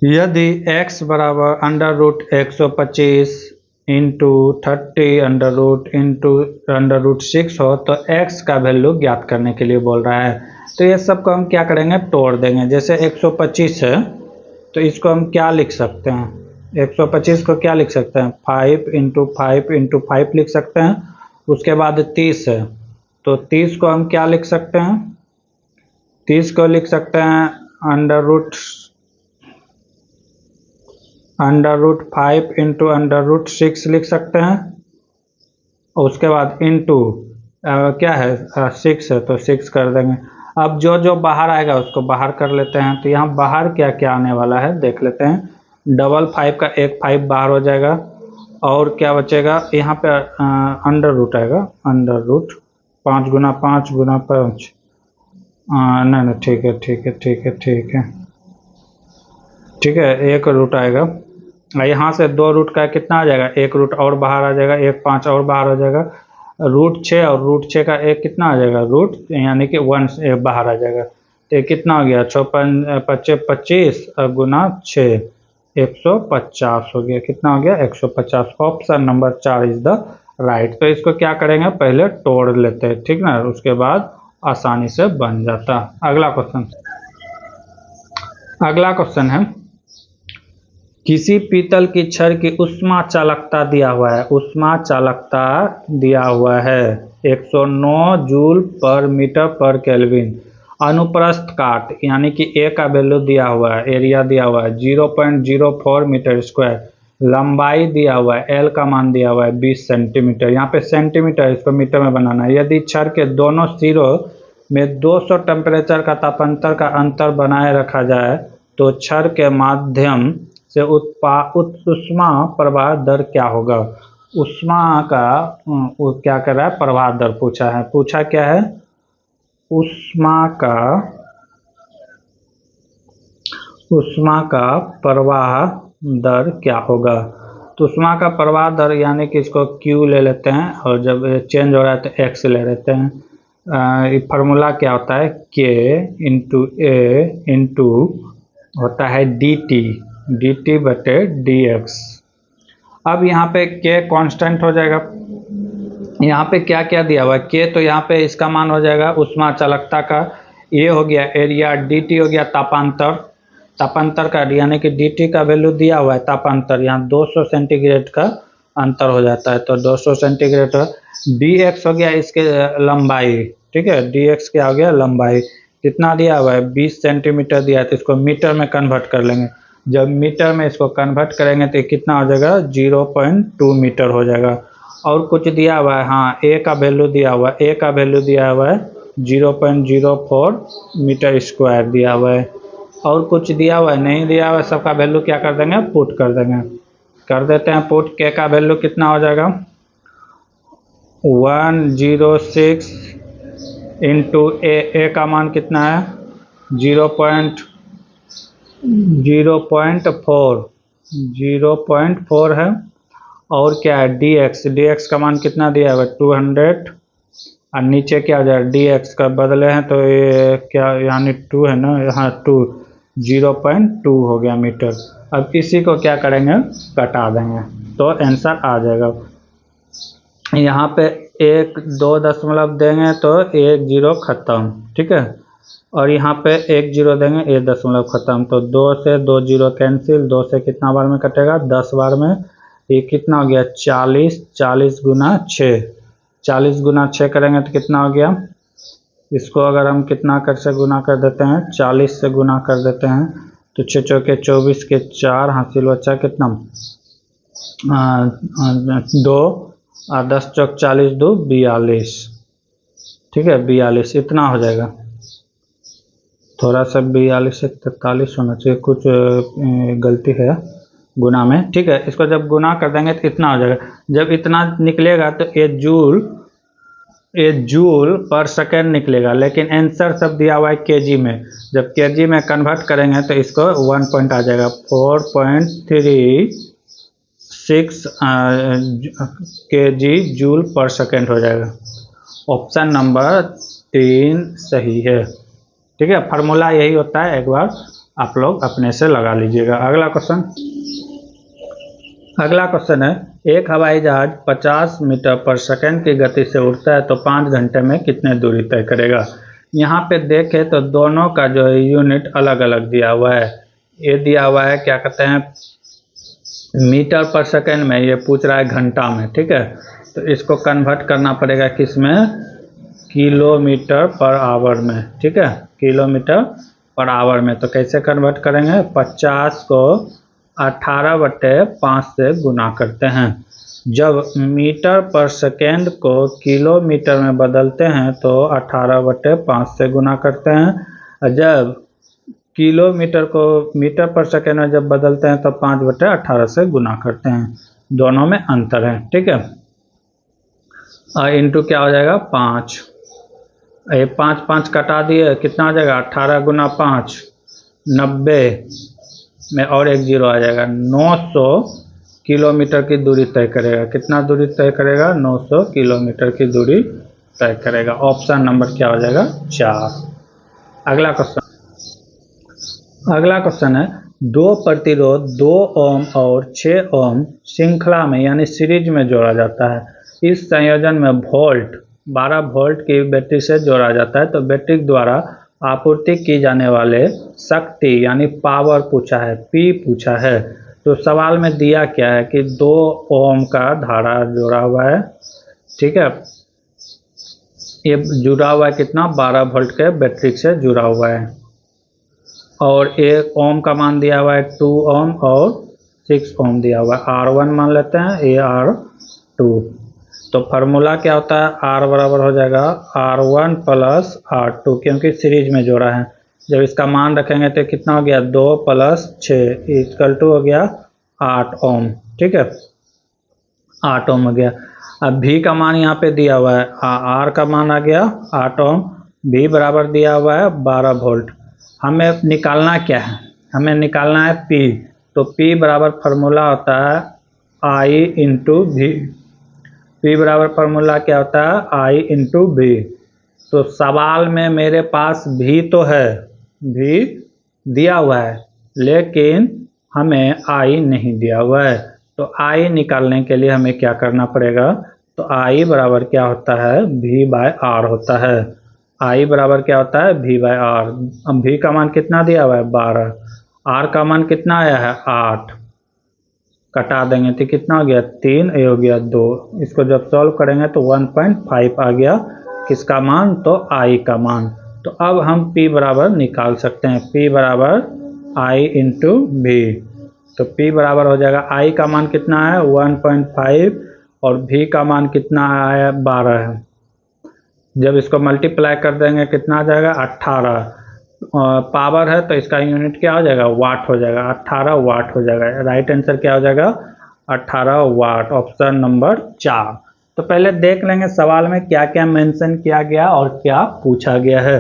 यदि x बराबर √125 इंटू 30 √6 हो तो x का वैल्यू ज्ञात करने के लिए बोल रहा है। तो ये सबको हम क्या करेंगे, तोड़ देंगे। जैसे 125 है तो इसको हम क्या लिख सकते हैं, 125 को क्या लिख सकते हैं, 5 × 5 × 5 लिख सकते हैं। उसके बाद 30 है तो 30 को हम क्या लिख सकते हैं, 30 को लिख सकते हैं √5 × √6 लिख सकते हैं। और उसके बाद इंटू क्या है, 6 है तो 6 कर देंगे। अब जो जो बाहर आएगा उसको बाहर कर लेते हैं। तो यहाँ बाहर क्या क्या आने वाला है देख लेते हैं। 5 का एक 5 बाहर हो जाएगा, और क्या बचेगा, यहाँ पे अंडर रूट आएगा, अंडर रूट 5 × 5 × 5, नहीं ठीक है, एक रूट आएगा। यहाँ से 2 रूट का कितना आ जाएगा, एक रूट और बाहर आ जाएगा, एक 5 और बाहर हो जाएगा। √6 और √6 का एक कितना आ जाएगा रूट, यानी कि 1 बाहर आ जाएगा। तो ये कितना हो गया 6×5 = 25 और गुना 6 150 हो गया। कितना हो गया 150। Option number 4 is the right. तो इसको क्या करेंगे पहले तोड़ लेते हैं, ठीक ना, उसके बाद आसानी से बन जाता। अगला क्वेश्चन है किसी पीतल की छड़ की ऊष्मा चालकता दिया हुआ है, ऊष्मा चालकता दिया हुआ है 109 जूल पर मीटर पर केल्विन। अनुप्रस्थ काट यानी कि ए का वैल्यू दिया हुआ है, एरिया दिया हुआ है 0.04 मीटर स्क्वायर, लंबाई दिया हुआ है, एल का मान दिया हुआ है 20 सेंटीमीटर। यहाँ पे सेंटीमीटर, इसको मीटर में बनाना है। यदि छड़ के दोनों सिरों में 200 टेम्परेचर का तापांतर का अंतर बनाए रखा जाए तो छड़ के माध्यम से ऊष्मा प्रवाह दर क्या होगा। ऊष्मा का क्या कर रहा है, प्रवाह दर पूछा है। पूछा क्या है, ऊष्मा का प्रवाह दर क्या होगा। तो ऊष्मा का प्रवाह दर यानी कि इसको Q ले लेते हैं और जब चेंज हो रहा है तो X ले लेते हैं। फार्मूला क्या होता है, K × A × होता है dt/dx। अब यहाँ पे K कांस्टेंट हो जाएगा। यहाँ पे क्या क्या दिया हुआ है, K तो यहाँ पे इसका मान हो जाएगा ऊष्मा चालकता का, ये हो गया एरिया, dt हो गया तापांतर का, यानी कि dt का वैल्यू दिया हुआ है तापांतर, यहाँ 200 सेंटीग्रेड का अंतर हो जाता है तो 200 सेंटीग्रेड। dx हो गया इसके लंबाई, ठीक है, dx क्या हो गया लंबाई, कितना दिया हुआ है 20 सेंटीमीटर दिया है, तो इसको मीटर में कन्वर्ट कर लेंगे। जब मीटर में इसको कन्वर्ट करेंगे तो कितना हो जाएगा 0.2 मीटर हो जाएगा। और कुछ दिया हुआ है, हाँ ए का वैल्यू दिया हुआ है, ए का वैल्यू दिया हुआ है 0.04 मीटर स्क्वायर दिया हुआ है। और कुछ दिया हुआ है नहीं दिया हुआ है, सबका वैल्यू क्या कर देंगे पुट कर देंगे, कर देते हैं पुट। के का वैल्यू कितना हो जाएगा 106 × ए का मान कितना है 0.4 है। और क्या है dx का मान कितना दिया हुआ 200, और नीचे क्या हो जाएगा dx का बदले हैं तो ये क्या यानी 2 है ना, यहाँ 0.2 हो गया मीटर। अब इसी को क्या करेंगे घटा देंगे तो आंसर आ जाएगा। यहाँ पे 1 2 दशमलव देंगे तो 1 0 खत्म, ठीक है, और यहाँ पे 1 0 देंगे 1 दशमलव खत्म, तो 2 से 2 0 कैंसिल, 2 से कितना बार में कटेगा 10 बार में। ये कितना हो गया 40 गुना 6 करेंगे तो कितना हो गया, इसको अगर हम कितना कर से गुना कर देते हैं 40 से गुना कर देते हैं तो 6 चौके 24 के 4 हासिल बच्चा कितना 2 और 10 चौक 40 2 42, ठीक है 42 इतना हो जाएगा। थोड़ा सा 42 से 43 होना चाहिए, कुछ गलती है गुना में, ठीक है। इसको जब गुना कर देंगे तो इतना हो जाएगा। जब इतना निकलेगा तो ये जूल पर सेकेंड निकलेगा, लेकिन आंसर सब दिया हुआ है केजी में। जब केजी में कन्वर्ट करेंगे तो इसको 1 पॉइंट आ जाएगा 4.36 केजी जूल पर सेकेंड हो जाएगा। ऑप्शन नंबर 3 सही है, ठीक है। फार्मूला यही होता है, एक बार आप लोग अपने से लगा लीजिएगा। अगला क्वेश्चन है एक हवाई जहाज 50 मीटर पर सेकंड की गति से उड़ता है तो 5 घंटे में कितने दूरी तय करेगा। यहाँ पे देखें तो दोनों का जो है यूनिट अलग अलग दिया हुआ है। ये दिया हुआ है क्या कहते हैं मीटर पर सेकंड में, ये पूछ रहा है घंटा में, ठीक है। तो इसको कन्वर्ट करना पड़ेगा किस में, किलोमीटर पर आवर में, ठीक है, किलोमीटर पर आवर में। तो कैसे कन्वर्ट करेंगे, 50 को 18/5 से गुना करते हैं। जब मीटर पर सेकेंड को किलोमीटर में बदलते हैं तो 18/5 से गुना करते हैं। जब किलोमीटर को मीटर पर सेकेंड में जब बदलते हैं तो 5/18 से गुना करते हैं। दोनों में अंतर है, ठीक है। इंटू क्या हो जाएगा 5, ये 5 कटा दिए, कितना हो जाएगा 18 गुना 5 90 में और 1 0 आ जाएगा 900 किलोमीटर की दूरी तय करेगा। कितना दूरी तय करेगा? 900 किलोमीटर की दूरी तय करेगा। ऑप्शन नंबर क्या हो जाएगा? 4। अगला क्वेश्चन है, दो प्रतिरोध 2 ओम और 6 ओम श्रृंखला में यानी सीरीज में जोड़ा जाता है। इस संयोजन में वोल्ट 12 वोल्ट की बैटरी से जोड़ा जाता है। तो बैटरी द्वारा आपूर्ति की जाने वाले शक्ति यानी पावर पूछा है, पी पूछा है। तो सवाल में दिया क्या है कि 2 ओम का धारा जुड़ा हुआ है, ठीक है। ये जुड़ा हुआ है कितना? 12 वोल्ट के बैटरी से जुड़ा हुआ है। और 1 ओम का मान दिया हुआ है 2 ओम और 6 ओम दिया हुआ है। R1 मान लेते हैं, ये R2। तो फार्मूला क्या होता है? R बराबर हो जाएगा R1 प्लस R2, क्योंकि सीरीज में जोड़ा है। जब इसका मान रखेंगे तो कितना हो गया? 2 प्लस 6 इक्वल टू हो गया 8 ओम, ठीक है। 8 ओम हो गया। अब V का मान यहाँ पे दिया हुआ है, R का मान आ गया 8 ओम, V बराबर दिया हुआ है 12 वोल्ट। हमें निकालना क्या है? हमें निकालना है P। तो P बराबर फार्मूला होता है I इंटू V। P बराबर फार्मूला क्या होता है? I into V। तो सवाल में मेरे पास V तो है, V दिया हुआ है, लेकिन हमें I नहीं दिया हुआ है। तो I निकालने के लिए हमें क्या करना पड़ेगा? तो I बराबर क्या होता है? V बाय R होता है। I बराबर क्या होता है? V by R। अब V का मान कितना दिया हुआ है? 12। R का मान कितना आया है? 8। कटा देंगे तो कितना हो गया? 3, ये हो गया 2। इसको जब सॉल्व करेंगे तो 1.5 आ गया। किसका मान? तो I का मान। तो अब हम P बराबर निकाल सकते हैं। P बराबर I इंटू V। तो P बराबर हो जाएगा, I का मान कितना है? 1.5 और V का मान कितना आया? 12 है। जब इसको मल्टीप्लाई कर देंगे कितना आ जाएगा? 18। पावर है तो इसका यूनिट क्या हो जाएगा? वाट हो जाएगा। 18 वाट हो जाएगा। राइट आंसर क्या हो जाएगा? 18 वाट। Option number 4। तो पहले देख लेंगे सवाल में क्या क्या मेंशन किया गया और क्या पूछा गया है।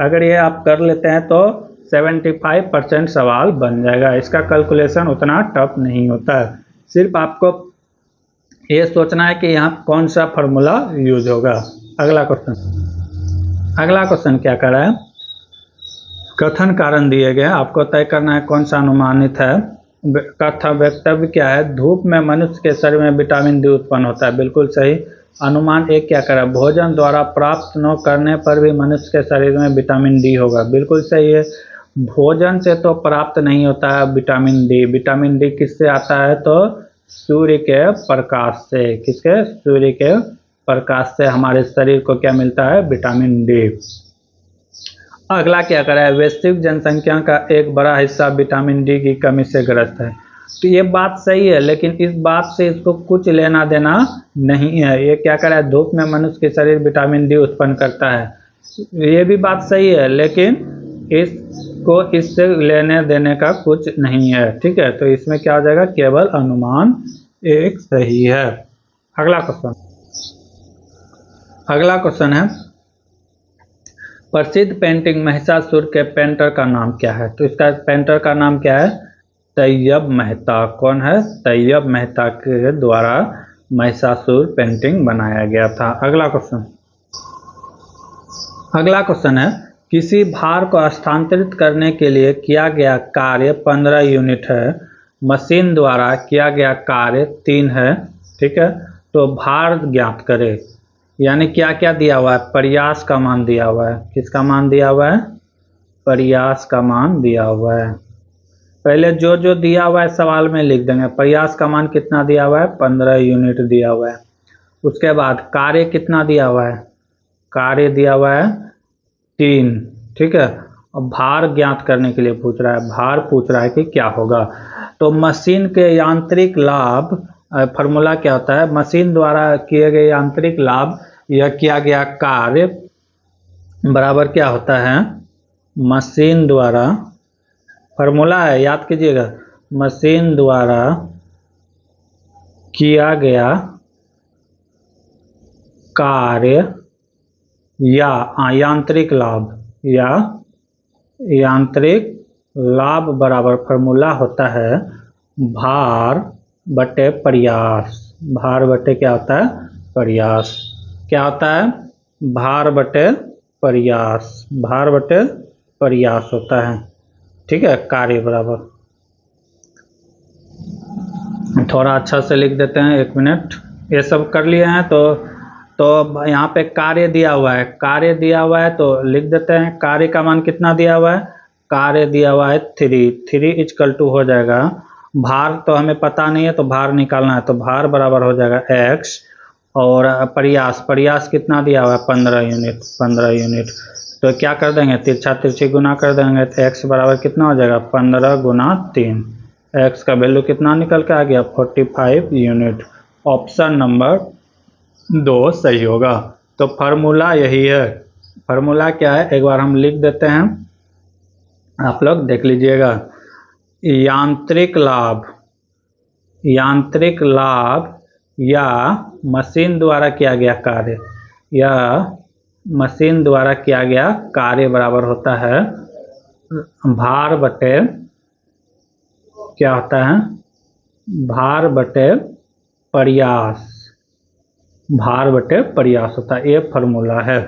अगर ये आप कर लेते हैं तो 75% सवाल बन जाएगा। इसका कैलकुलेशन उतना टफ नहीं होता है। सिर्फ आपको ये सोचना है कि यहाँ कौन सा फार्मूला यूज होगा। अगला क्वेश्चन क्या कर रहा है? कथन कारण दिए गए, आपको तय करना है कौन सा अनुमानित है। कथा वक्तव्य क्या है? धूप में मनुष्य के शरीर में विटामिन डी उत्पन्न होता है, बिल्कुल सही। अनुमान 1 क्या करा? भोजन द्वारा प्राप्त न करने पर भी मनुष्य के शरीर में विटामिन डी होगा, बिल्कुल सही है। भोजन से तो प्राप्त नहीं होता है विटामिन डी। विटामिन डी किससे आता है? तो सूर्य के प्रकाश से। किसके? सूर्य के प्रकाश से हमारे शरीर को क्या मिलता है? Vitamin D. अगला क्या करा है? वैश्विक जनसंख्या का एक बड़ा हिस्सा विटामिन डी की कमी से ग्रस्त है। तो ये बात सही है, लेकिन इस बात से इसको कुछ लेना देना नहीं है। ये क्या करा है? धूप में मनुष्य के शरीर विटामिन डी उत्पन्न करता है, ये भी बात सही है, लेकिन इसको इससे लेने देने का कुछ नहीं है, ठीक है। तो इसमें क्या हो जाएगा? केवल अनुमान 1 सही है। अगला क्वेश्चन है, प्रसिद्ध पेंटिंग महिषासुर के पेंटर का नाम क्या है? तो इसका पेंटर का नाम क्या है? तैयब मेहता। कौन है? तैयब मेहता के द्वारा महिषासुर पेंटिंग बनाया गया था। अगला क्वेश्चन है, किसी भार को स्थानांतरित करने के लिए किया गया कार्य 15 यूनिट है, मशीन द्वारा किया गया कार्य 3 है, ठीक है। तो भार ज्ञात करें। यानी क्या क्या दिया हुआ है? प्रयास का मान दिया हुआ है। किसका मान दिया हुआ है? प्रयास का मान दिया हुआ है। पहले जो जो दिया हुआ है सवाल में लिख देंगे। प्रयास का मान कितना दिया हुआ है? 15 यूनिट दिया हुआ है। उसके बाद कार्य कितना दिया हुआ है? कार्य दिया हुआ है 3, ठीक है। और भार ज्ञात करने के लिए पूछ रहा है। भार पूछ रहा है कि क्या होगा। तो मशीन के यांत्रिक लाभ, फार्मूला क्या होता है? मशीन द्वारा किए गए यांत्रिक लाभ या किया गया कार्य बराबर क्या होता है? मशीन द्वारा, फार्मूला है याद कीजिएगा, मशीन द्वारा किया गया कार्य या यांत्रिक लाभ, या यांत्रिक लाभ बराबर फार्मूला होता है भार बटे प्रयास। भार बटे क्या होता है? प्रयास। क्या होता है? भार बटे प्रयास। भार बटे प्रयास होता है। ठीक है, कार्य बराबर। थोड़ा अच्छा से लिख देते हैं, 1 मिनट। ये सब कर लिए हैं तो यहाँ पे कार्य दिया हुआ है, कार्य दिया हुआ है तो लिख देते हैं। कार्य का मान कितना दिया हुआ है? कार्य दिया हुआ है 3 इक्वल टू हो जाएगा, भार तो हमें पता नहीं है तो भार निकालना है, तो भार बराबर हो जाएगा x, और प्रयास, प्रयास कितना दिया हुआ है? 15 यूनिट, 15 यूनिट। तो क्या कर देंगे? तिरछा तिरछी गुना कर देंगे तो x बराबर कितना हो जाएगा? 15 गुना 3। x का वैल्यू कितना निकल के आ गया? 45 यूनिट। ऑप्शन नंबर 2 सही होगा। तो फार्मूला यही है। फार्मूला क्या है एक बार हम लिख देते हैं, आप लोग देख लीजिएगा। यांत्रिक लाभ, यांत्रिक लाभ या मशीन द्वारा किया गया कार्य, या मशीन द्वारा किया गया कार्य बराबर होता है भार बटे, क्या होता है? भार बटे प्रयास। भार बटे प्रयास होता है, ये फार्मूला है।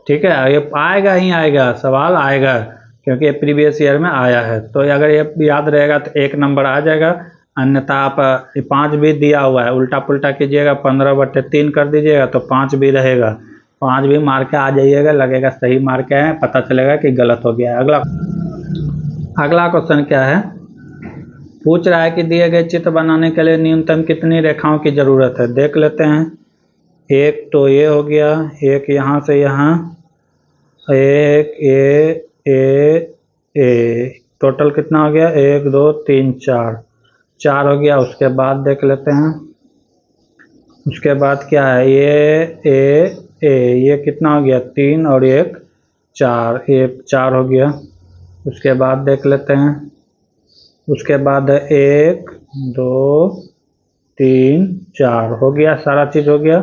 ठीक है, ये आएगा ही आएगा, सवाल आएगा, क्योंकि ये प्रीवियस ईयर में आया है। तो अगर ये याद रहेगा तो 1 नंबर आ जाएगा, अन्यथा आप 5 भी दिया हुआ है, उल्टा पुल्टा कीजिएगा, 15 बटे 3 कर दीजिएगा तो 5 भी रहेगा, 5 भी मार के आ जाइएगा, लगेगा सही मार के है, पता चलेगा कि गलत हो गया है। अगला क्वेश्चन क्या है? पूछ रहा है कि दिए गए चित्र बनाने के लिए न्यूनतम कितनी रेखाओं की जरूरत है? देख लेते हैं। एक तो ये हो गया, एक यहाँ से यहाँ, एक ए, टोटल कितना हो गया? 1 2 3 4 हो गया। उसके बाद देख लेते हैं, उसके बाद क्या है? ये कितना हो गया? 3 और 1 4, ये 4 हो गया। उसके बाद देख लेते हैं, उसके बाद 1 2 3 4 हो गया, सारा चीज़ हो गया,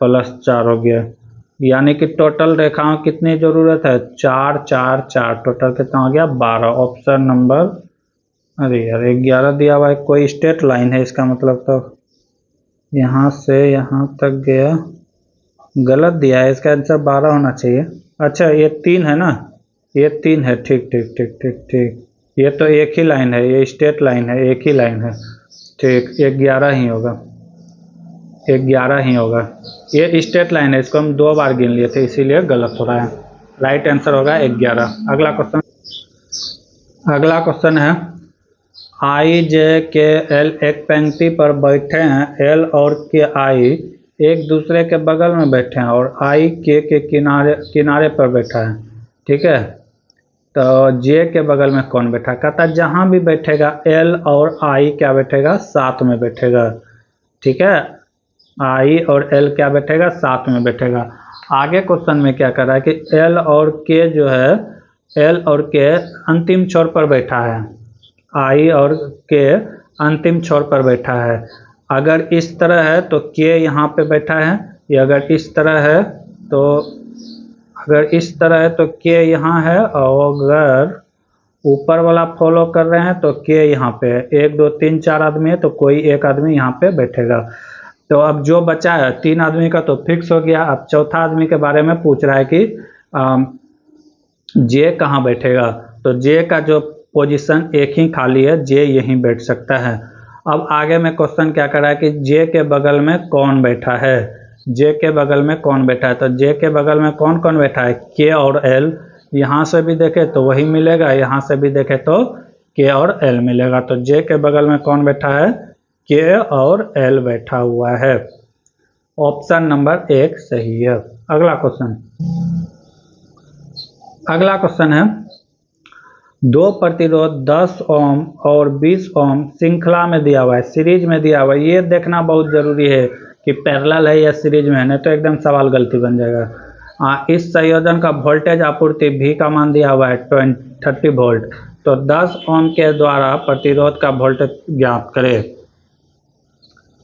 प्लस 4 हो गया, यानी कि टोटल रेखाओं कितनी ज़रूरत है? 4 4 4, टोटल कितना हो गया? 12। ऑप्शन नंबर, अरे यार 11 दिया हुआ है, कोई स्ट्रेट लाइन है इसका मतलब, तो यहाँ से यहाँ तक गया, गलत दिया है, इसका आंसर 12 होना चाहिए। अच्छा ये 3 है ना, ये 3 है, ठीक ठीक ठीक ठीक ठीक, ये तो एक ही लाइन है, ये स्ट्रेट लाइन है, एक ही लाइन है, ठीक, 11 ही होगा, 11 ही होगा, ये स्ट्रेट लाइन है, इसको हम 2 बार गिन लिए थे इसीलिए गलत हो रहा है। राइट आंसर होगा 11। अगला क्वेश्चन, अगला क्वेश्चन है, आई जे के एल एक पंक्ति पर बैठे हैं, एल और के आई एक दूसरे के बगल में बैठे हैं और आई के किनारे किनारे पर बैठा है। ठीक है, तो जे के बगल में कौन बैठा? कहता है जहाँ भी बैठेगा एल और आई क्या बैठेगा? साथ में बैठेगा। ठीक है, आई और एल क्या बैठेगा? साथ में बैठेगा। आगे क्वेश्चन में क्या कर रहा है कि एल और के जो है, एल और के अंतिम छोर पर बैठा है, आई और के अंतिम छोर पर बैठा है। अगर इस तरह है तो के यहाँ पे बैठा है, या अगर इस तरह है तो, अगर इस तरह है तो के यहाँ है, और अगर ऊपर वाला फॉलो कर रहे हैं तो के यहाँ पे है। 1 2 3 4 आदमी है तो कोई एक आदमी यहाँ पे बैठेगा। तो अब जो बचा है 3 आदमी का तो फिक्स हो गया। अब चौथा आदमी के बारे में पूछ रहा है कि जे कहाँ बैठेगा, तो जे का जो पोजीशन एक ही खाली है, जे यहीं बैठ सकता है। अब आगे में क्वेश्चन क्या कर रहा है कि जे के बगल में कौन बैठा है, जे के बगल में कौन बैठा है, तो जे के बगल में कौन कौन बैठा है? के और एल, यहाँ से भी देखे तो वही मिलेगा, यहाँ से भी देखे तो के और एल मिलेगा। तो जे के बगल में कौन बैठा है? के और एल बैठा हुआ है। ऑप्शन नंबर 1 सही है। अगला क्वेश्चन, अगला क्वेश्चन है, 2 प्रतिरोध 10 ओम और 20 ओम श्रृंखला में दिया हुआ है, सीरीज में दिया हुआ है। ये देखना बहुत जरूरी है कि पैरेलल है या सीरीज में है, नहीं तो एकदम सवाल गलती बन जाएगा। इस संयोजन का वोल्टेज आपूर्ति V का मान दिया हुआ है 30 वोल्ट, तो 10 ओम के द्वारा प्रतिरोध का वोल्टेज ज्ञात करें।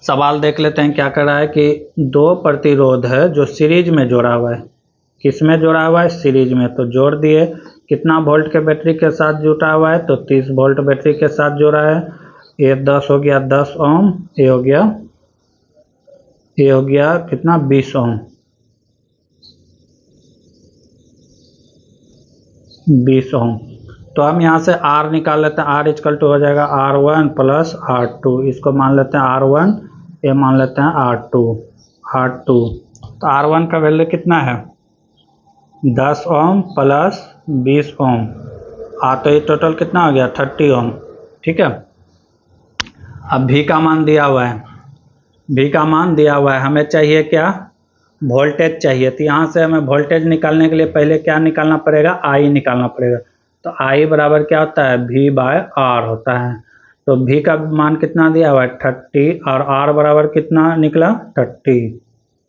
सवाल देख लेते हैं क्या कर रहा है कि 2 प्रतिरोध है जो सीरीज में जोड़ा हुआ है, किस में जोड़ा हुआ है? सीरीज में। तो जोड़ दिए, कितना वोल्ट के बैटरी के साथ जुटा हुआ है? तो 30 वोल्ट बैटरी के साथ जोड़ा है। ये 10 हो गया 10 ओम, ये हो गया कितना 20 ओम, 20 ओम। तो हम यहाँ से R निकाल लेते हैं, R इक्वल टू हो जाएगा R1 प्लस R2, इसको मान लेते हैं R1, ये मान लेते हैं R2। तो R1 का वैल्यू कितना है 10 ओम प्लस 20 ओम, तो ये टोटल कितना हो गया 30 ओम। ठीक है, अब V का मान दिया हुआ है, हमें चाहिए क्या वोल्टेज चाहिए। तो यहाँ से हमें वोल्टेज निकालने के लिए पहले क्या निकालना पड़ेगा, I निकालना पड़ेगा। तो I बराबर क्या होता है V/R होता है। तो V का मान कितना दिया हुआ है 30 और R बराबर कितना निकला 30,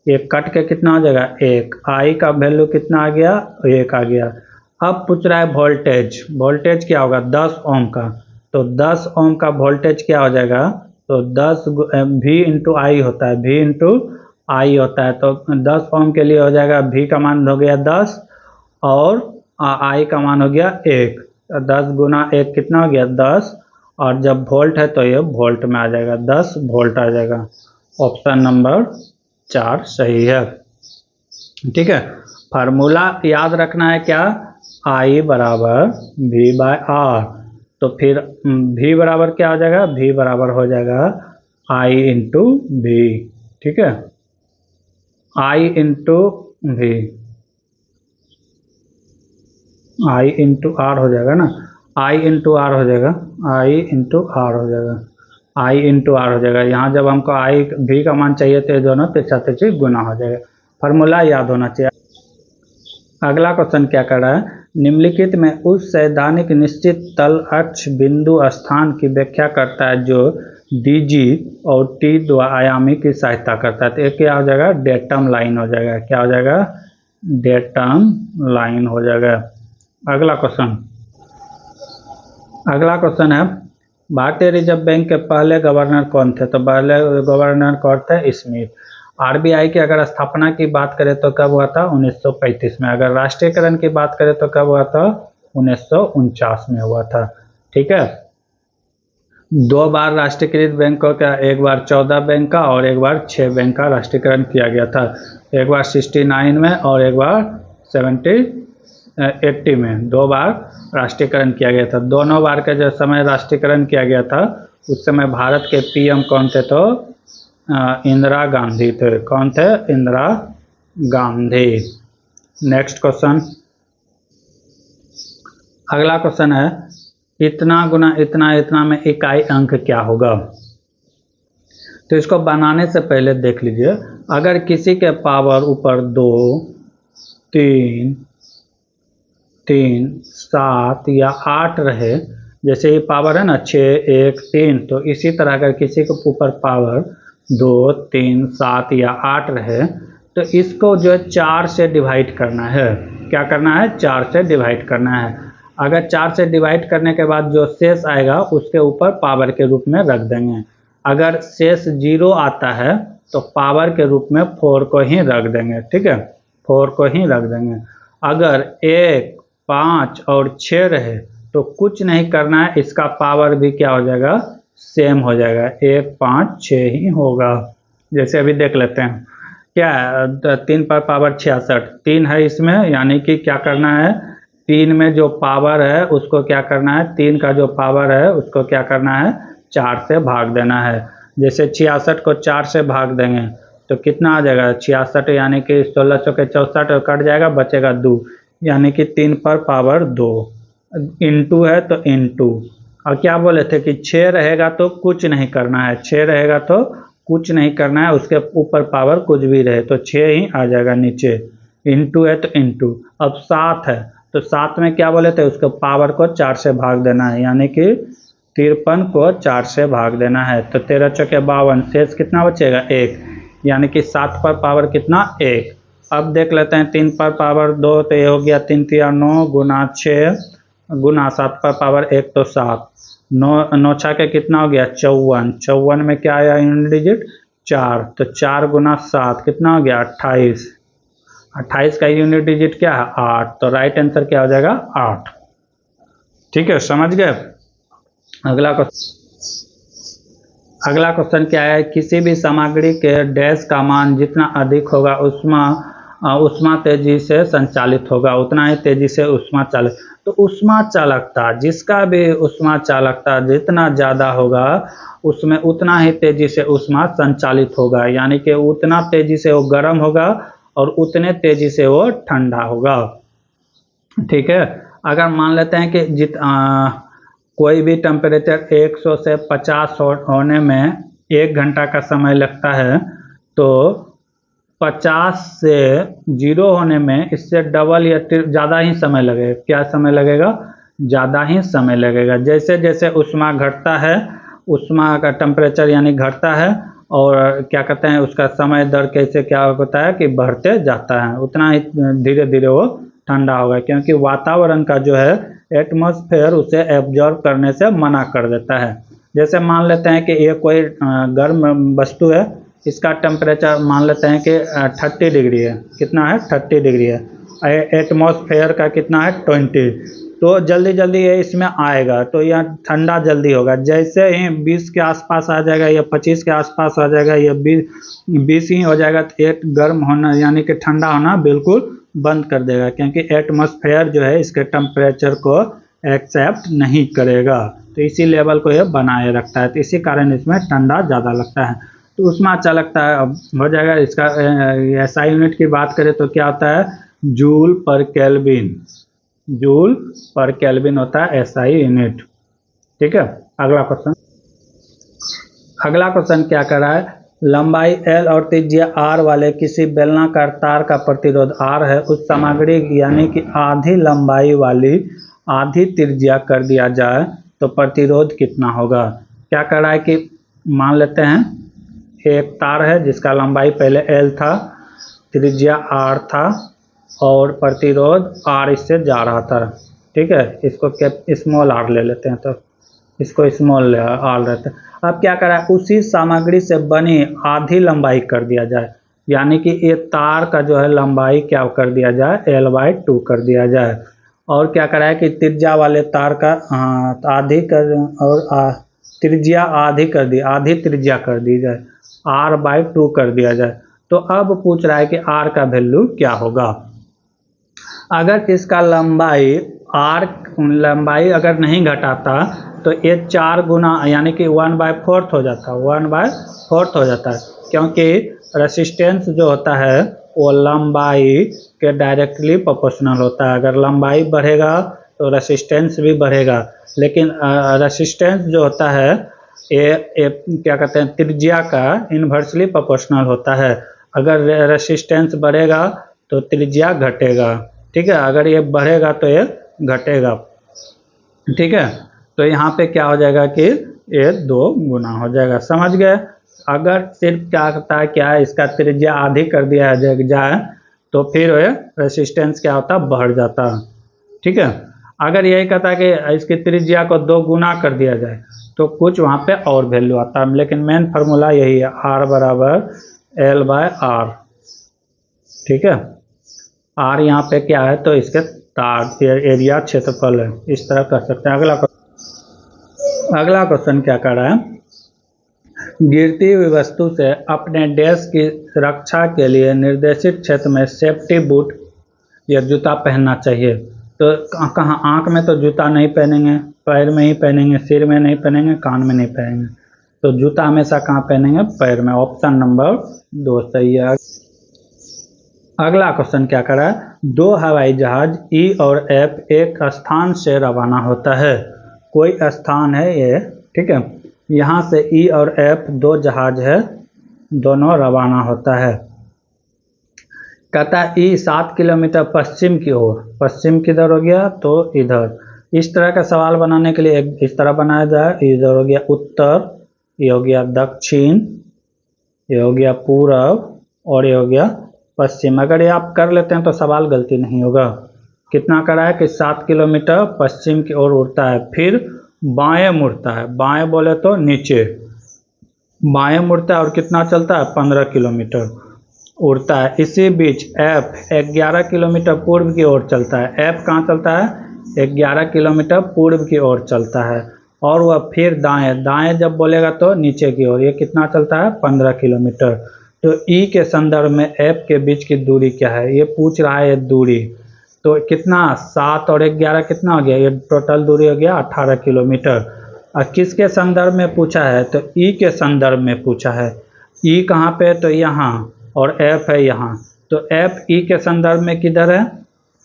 ये कट के कितना हो जाएगा 1, I का वैल्यू कितना आ गया 1 आ गया। अब पूछ रहा है वोल्टेज क्या होगा 10 ओम का, तो 10 ओम का वोल्टेज क्या हो जाएगा, तो 10 V इंटू आई होता है, V इंटू आई होता है। तो 10 ओम के लिए हो जाएगा V का मान हो गया 10 और I का मान हो गया 1, 10 गुना 1 कितना हो गया 10, और जब वोल्ट है तो ये वोल्ट में आ जाएगा, 10 वोल्ट आ जाएगा। ऑप्शन नंबर 4 सही है। ठीक है, फार्मूला याद रखना है क्या, I बराबर V/R। तो फिर V बराबर क्या हो जाएगा, V बराबर हो जाएगा I इंटू V। ठीक है, I into V, I into R हो जाएगा ना, I इंटू R हो जाएगा, I इंटू R हो जाएगा, I इंटू R हो जाएगा। यहाँ जब हमको V का मान चाहिए तो दोनों तिरछा गुना हो जाएगा। फार्मूला याद होना चाहिए। अगला क्वेश्चन क्या कर रहा है, निम्नलिखित में उस सैद्धांतिक निश्चित तल अक्ष बिंदु स्थान की व्याख्या करता है जो DG और T द्विआयामी की सहायता करता है। तो एक क्या हो जाएगा डेटम लाइन हो जाएगा, क्या हो जाएगा डेटम लाइन हो जाएगा। अगला क्वेश्चन है, भारतीय रिजर्व बैंक के पहले गवर्नर कौन थे। तो पहले गवर्नर कौन थे स्मिथ। RBI की अगर स्थापना की बात करें तो कब हुआ था 1935 में। अगर राष्ट्रीयकरण की बात करें तो कब हुआ था 1949 में हुआ था। ठीक है, 2 बार राष्ट्रीयकृत बैंकों का, एक बार 14 बैंक का और एक बार 6 बैंक का राष्ट्रीयकरण किया गया था। एक बार 69 में और एक बार 80 में, 2 बार राष्ट्रीयकरण किया गया था। दोनों बार के जो समय राष्ट्रीयकरण किया गया था उस समय भारत के PM कौन थे, तो इंदिरा गांधी थे। कौन थे, इंदिरा गांधी। नेक्स्ट क्वेश्चन, अगला क्वेश्चन है, इतना गुना इतना में इकाई अंक क्या होगा। तो इसको बनाने से पहले देख लीजिए, अगर किसी के पावर ऊपर 2, 3, 7 या 8 रहे, जैसे ये पावर है ना 6, 1, 3, तो इसी तरह अगर किसी के ऊपर पावर 2, 3, 7 या 8 रहे तो इसको जो है 4 से डिवाइड करना है। क्या करना है, 4 से डिवाइड करना है। अगर 4 से डिवाइड करने के बाद जो शेष आएगा उसके ऊपर पावर के रूप में रख देंगे। अगर शेष 0 आता है तो पावर के रूप में 4 को ही रख देंगे। ठीक है, 4 को ही रख देंगे। अगर 1, 5 और 6 रहे तो कुछ नहीं करना है, इसका पावर भी क्या हो जाएगा सेम हो जाएगा, 1, 5, 6 ही होगा। जैसे अभी देख लेते हैं, क्या है 3 पर पावर 66, 3 है इसमें, यानी कि क्या करना है 3 में जो पावर है उसको क्या करना है, 3 का जो पावर है उसको क्या करना है 4 से भाग देना है। जैसे 66 को 4 से भाग देंगे तो कितना आ जाएगा 66, यानी कि 16 चौके 64 कट जाएगा, बचेगा 2, यानी कि 3 पर पावर 2। इंटू है तो इंटू, और क्या बोले थे कि 6 रहेगा तो कुछ नहीं करना है, 6 रहेगा तो कुछ नहीं करना है, उसके ऊपर पावर कुछ भी रहे तो 6 ही आ जाएगा नीचे। इंटू है तो इंटू। अब 7 है तो 7 में क्या बोले थे, उसको पावर को 4 से भाग देना है, यानी कि 53 को 4 से भाग देना है। तो 13 चौके 52, शेष कितना बचेगा 1, यानी कि 7 पर पावर कितना 1। अब देख लेते हैं 3 पर पावर 2, तो ये हो गया 3 3 9 गुना 6 गुना 7 पर पावर 1 तो 7, 9 छके कितना हो गया 54, 54 में क्या आया यूनिट डिजिट 4, तो 4 गुना 7 कितना हो गया 28, 28 का यूनिट डिजिट क्या है 8, तो राइट आंसर क्या हो जाएगा 8। ठीक है, समझ गए। अगला क्वेश्चन, अगला क्वेश्चन क्या है, किसी भी सामग्री के डैश का मान जितना अधिक होगा उष्मा तेजी से संचालित होगा, उतना ही तेजी से उष्मा चालक। तो उष्मा चालकता, जिसका भी उष्मा चालकता जितना ज़्यादा होगा उसमें उतना ही तेजी से उष्मा संचालित होगा, यानी कि उतना तेजी से वो गर्म होगा और उतने तेजी से वो ठंडा होगा। ठीक है, अगर मान लेते हैं कि कोई भी टेम्परेचर 100 से 50 होने में 1 घंटा का समय लगता है, तो 50 से 0 होने में इससे डबल या ज़्यादा ही समय लगेगा। क्या समय लगेगा? ज़्यादा ही समय लगेगा। जैसे जैसे उष्मा घटता है, उष्मा का टेम्परेचर यानी घटता है, और क्या कहते हैं उसका समय दर कैसे क्या होता है कि बढ़ते जाता है, उतना ही धीरे धीरे वो ठंडा होगा, क्योंकि वातावरण का जो है एटमॉस्फेयर उसे एब्जॉर्ब करने से मना कर देता है। जैसे मान लेते हैं कि ये कोई गर्म वस्तु है, इसका टेम्परेचर मान लेते हैं कि 30 डिग्री है। कितना है? 30 डिग्री है। एटमॉस्फेयर का कितना है? 20। तो जल्दी जल्दी ये इसमें आएगा तो यह ठंडा जल्दी होगा। जैसे ही 20 के आसपास आ जाएगा या 25 के आसपास आ जाएगा या 20 ही हो जाएगा तो ये गर्म होना यानी कि ठंडा होना बिल्कुल बंद कर देगा, क्योंकि एटमॉस्फेयर जो है इसके टेम्परेचर को एक्सेप्ट नहीं करेगा, तो इसी लेवल को ये बनाए रखता है, तो इसी कारण इसमें ठंडा ज़्यादा लगता है। तो उष्मा चालकता अब हो जाएगा। इसका एसआई यूनिट की बात करें तो क्या होता है? जूल पर केल्विन। जूल पर केल्विन होता है एसआई यूनिट। ठीक है, अगला क्वेश्चन क्या कर रहा है? लंबाई L और त्रिज्या R वाले किसी बेलनाकार तार का प्रतिरोध R है, उस सामग्री यानी कि आधी लंबाई वाली आधी त्रिज्या कर दिया जाए तो प्रतिरोध कितना होगा? क्या कर रहा है कि मान लेते हैं एक तार है जिसका लंबाई पहले L था, त्रिज्या R था और प्रतिरोध R इससे जा रहा था। ठीक है, इसको स्मॉल r ले लेते हैं, तो इसको स्मॉल r लेते हैं। अब क्या करा है? उसी सामग्री से बनी आधी लंबाई कर दिया जाए, यानी कि ये तार का जो है लंबाई क्या कर दिया जाए? L/2 कर दिया जाए। और क्या करा है कि त्रिज्या वाले तार का आधी कर और त्रिज्या आधी कर दी, आधी त्रिज्या कर दी जाए, R/2 कर दिया जाए। तो अब पूछ रहा है कि R का वैल्यू क्या होगा। अगर इसका लंबाई अगर नहीं घटाता तो ये 4 गुना यानी कि 1/4 हो जाता है, 1/4 हो जाता है, क्योंकि रेसिस्टेंस जो होता है वो लंबाई के डायरेक्टली प्रोपोर्शनल होता है। अगर लंबाई बढ़ेगा तो रेसिस्टेंस भी बढ़ेगा, लेकिन रेसिस्टेंस जो होता है ये क्या कहते हैं त्रिज्या का इन्वर्सली प्रोपोर्शनल होता है। अगर रेसिस्टेंस बढ़ेगा तो त्रिज्या घटेगा। ठीक है, अगर ये बढ़ेगा तो ये घटेगा। ठीक है, तो यहाँ पे क्या हो जाएगा कि ये 2 गुना हो जाएगा। समझ गए? अगर सिर्फ क्या करता है, क्या है इसका त्रिज्या आधी कर दिया जाए तो फिर ये रेसिस्टेंस क्या होता है? बढ़ जाता है। ठीक है, अगर यही कहता है कि इसकी त्रिज्या को 2 गुना कर दिया जाए तो कुछ वहाँ पे और वैल्यू आता है, लेकिन मेन फार्मूला यही है, R बराबर L/R। ठीक है, R यहाँ पे क्या है तो इसके तार एरिया क्षेत्रफल है, इस तरह कर सकते हैं। अगला क्वेश्चन क्या कर रहा है? गिरती हुई वस्तु से अपने डैश की रक्षा के लिए निर्देशित क्षेत्र में सेफ्टी बूट या जूता पहनना चाहिए। तो कहाँ? आँख में तो जूता नहीं पहनेंगे, पैर में ही पहनेंगे, सिर में नहीं पहनेंगे, कान में नहीं पहनेंगे। तो जूता हमेशा कहाँ पहनेंगे? पैर में। ऑप्शन नंबर 2 सही है। अगला क्वेश्चन क्या कर रहा है? 2 हवाई जहाज E और F एक स्थान से रवाना होता है। कोई स्थान है ये, ठीक है, यहाँ से E और F 2 जहाज है, दोनों रवाना होता है। कहता है E 7 किलोमीटर पश्चिम की ओर, पश्चिम किधर हो गया तो इधर। इस तरह का सवाल बनाने के लिए इस तरह बनाया जाए, इधर हो गया उत्तर, ये हो गया दक्षिण, ये हो गया पूरब और ये हो गया पश्चिम। अगर ये आप कर लेते हैं तो सवाल गलती नहीं होगा। कितना करा है कि 7 किलोमीटर पश्चिम की ओर उड़ता है, फिर बाएं मुड़ता है, बाएं बोले तो नीचे, बाएं मुड़ता है और कितना चलता है? 15 किलोमीटर उड़ता है। इसी बीच F 11 किलोमीटर पूर्व की ओर चलता है। F कहाँ चलता है? 11 किलोमीटर पूर्व की ओर चलता है। और वह फिर दाएं दाएं जब बोलेगा तो नीचे की ओर। ये कितना चलता है? 15 किलोमीटर। तो ई के संदर्भ में एफ के बीच की दूरी क्या है? ये पूछ रहा है ये दूरी। तो कितना 7 और 11 कितना हो गया? ये टोटल दूरी हो गया 18 किलोमीटर। और किसके संदर्भ में पूछा है? तो ई के संदर्भ में पूछा है। ई कहाँ पे? तो यहाँ, और एफ है यहाँ। तो एफ ई के संदर्भ में किधर है?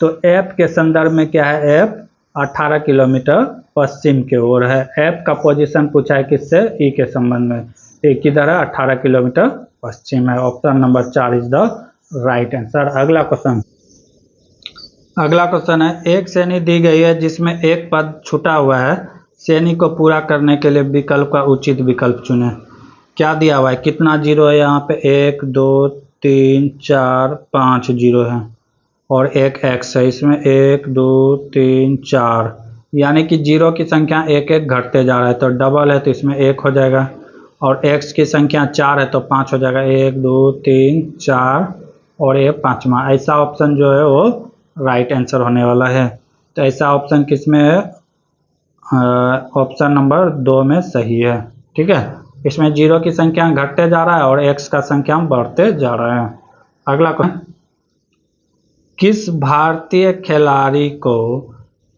तो एफ के संदर्भ में क्या है? एफ 18 किलोमीटर पश्चिम की ओर है। एफ का पोजीशन पूछा है किससे? ई के संबंध में। तो किधर है? 18 किलोमीटर पश्चिम है। Option number 4 is the right answer. अगला क्वेश्चन है, एक श्रेणी दी गई है जिसमें एक पद छूटा हुआ है। श्रेणी को पूरा करने के लिए विकल्प का उचित विकल्प चुनें। क्या दिया हुआ है? कितना जीरो है यहाँ पे? 1 2 3 4 5 जीरो है, और एक एक्स है। इसमें 1 2 3 4, यानी कि जीरो की संख्या एक एक घटते जा रहा है। तो डबल है तो इसमें 1 हो जाएगा, और एक्स की संख्या 4 है तो 5 हो जाएगा। 1 2 3 4 और ये 5वां। ऐसा ऑप्शन जो है वो राइट आंसर होने वाला है। तो ऐसा ऑप्शन किस में है? ऑप्शन नंबर 2 में सही है। ठीक है, इसमें जीरो की संख्या घटते जा रहा है और एक्स का संख्या बढ़ते जा रहा है। अगला क्वेश्चन, किस भारतीय खिलाड़ी को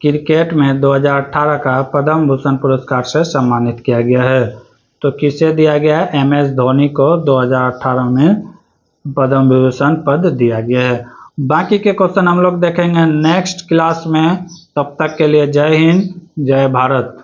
क्रिकेट में 2018 का पद्म भूषण पुरस्कार से सम्मानित किया गया है? तो किसे दिया गया है? MS धोनी को 2018 में पद्म भूषण पद दिया गया है। बाकी के क्वेश्चन हम लोग देखेंगे नेक्स्ट क्लास में। तब तक के लिए जय हिंद, जय भारत।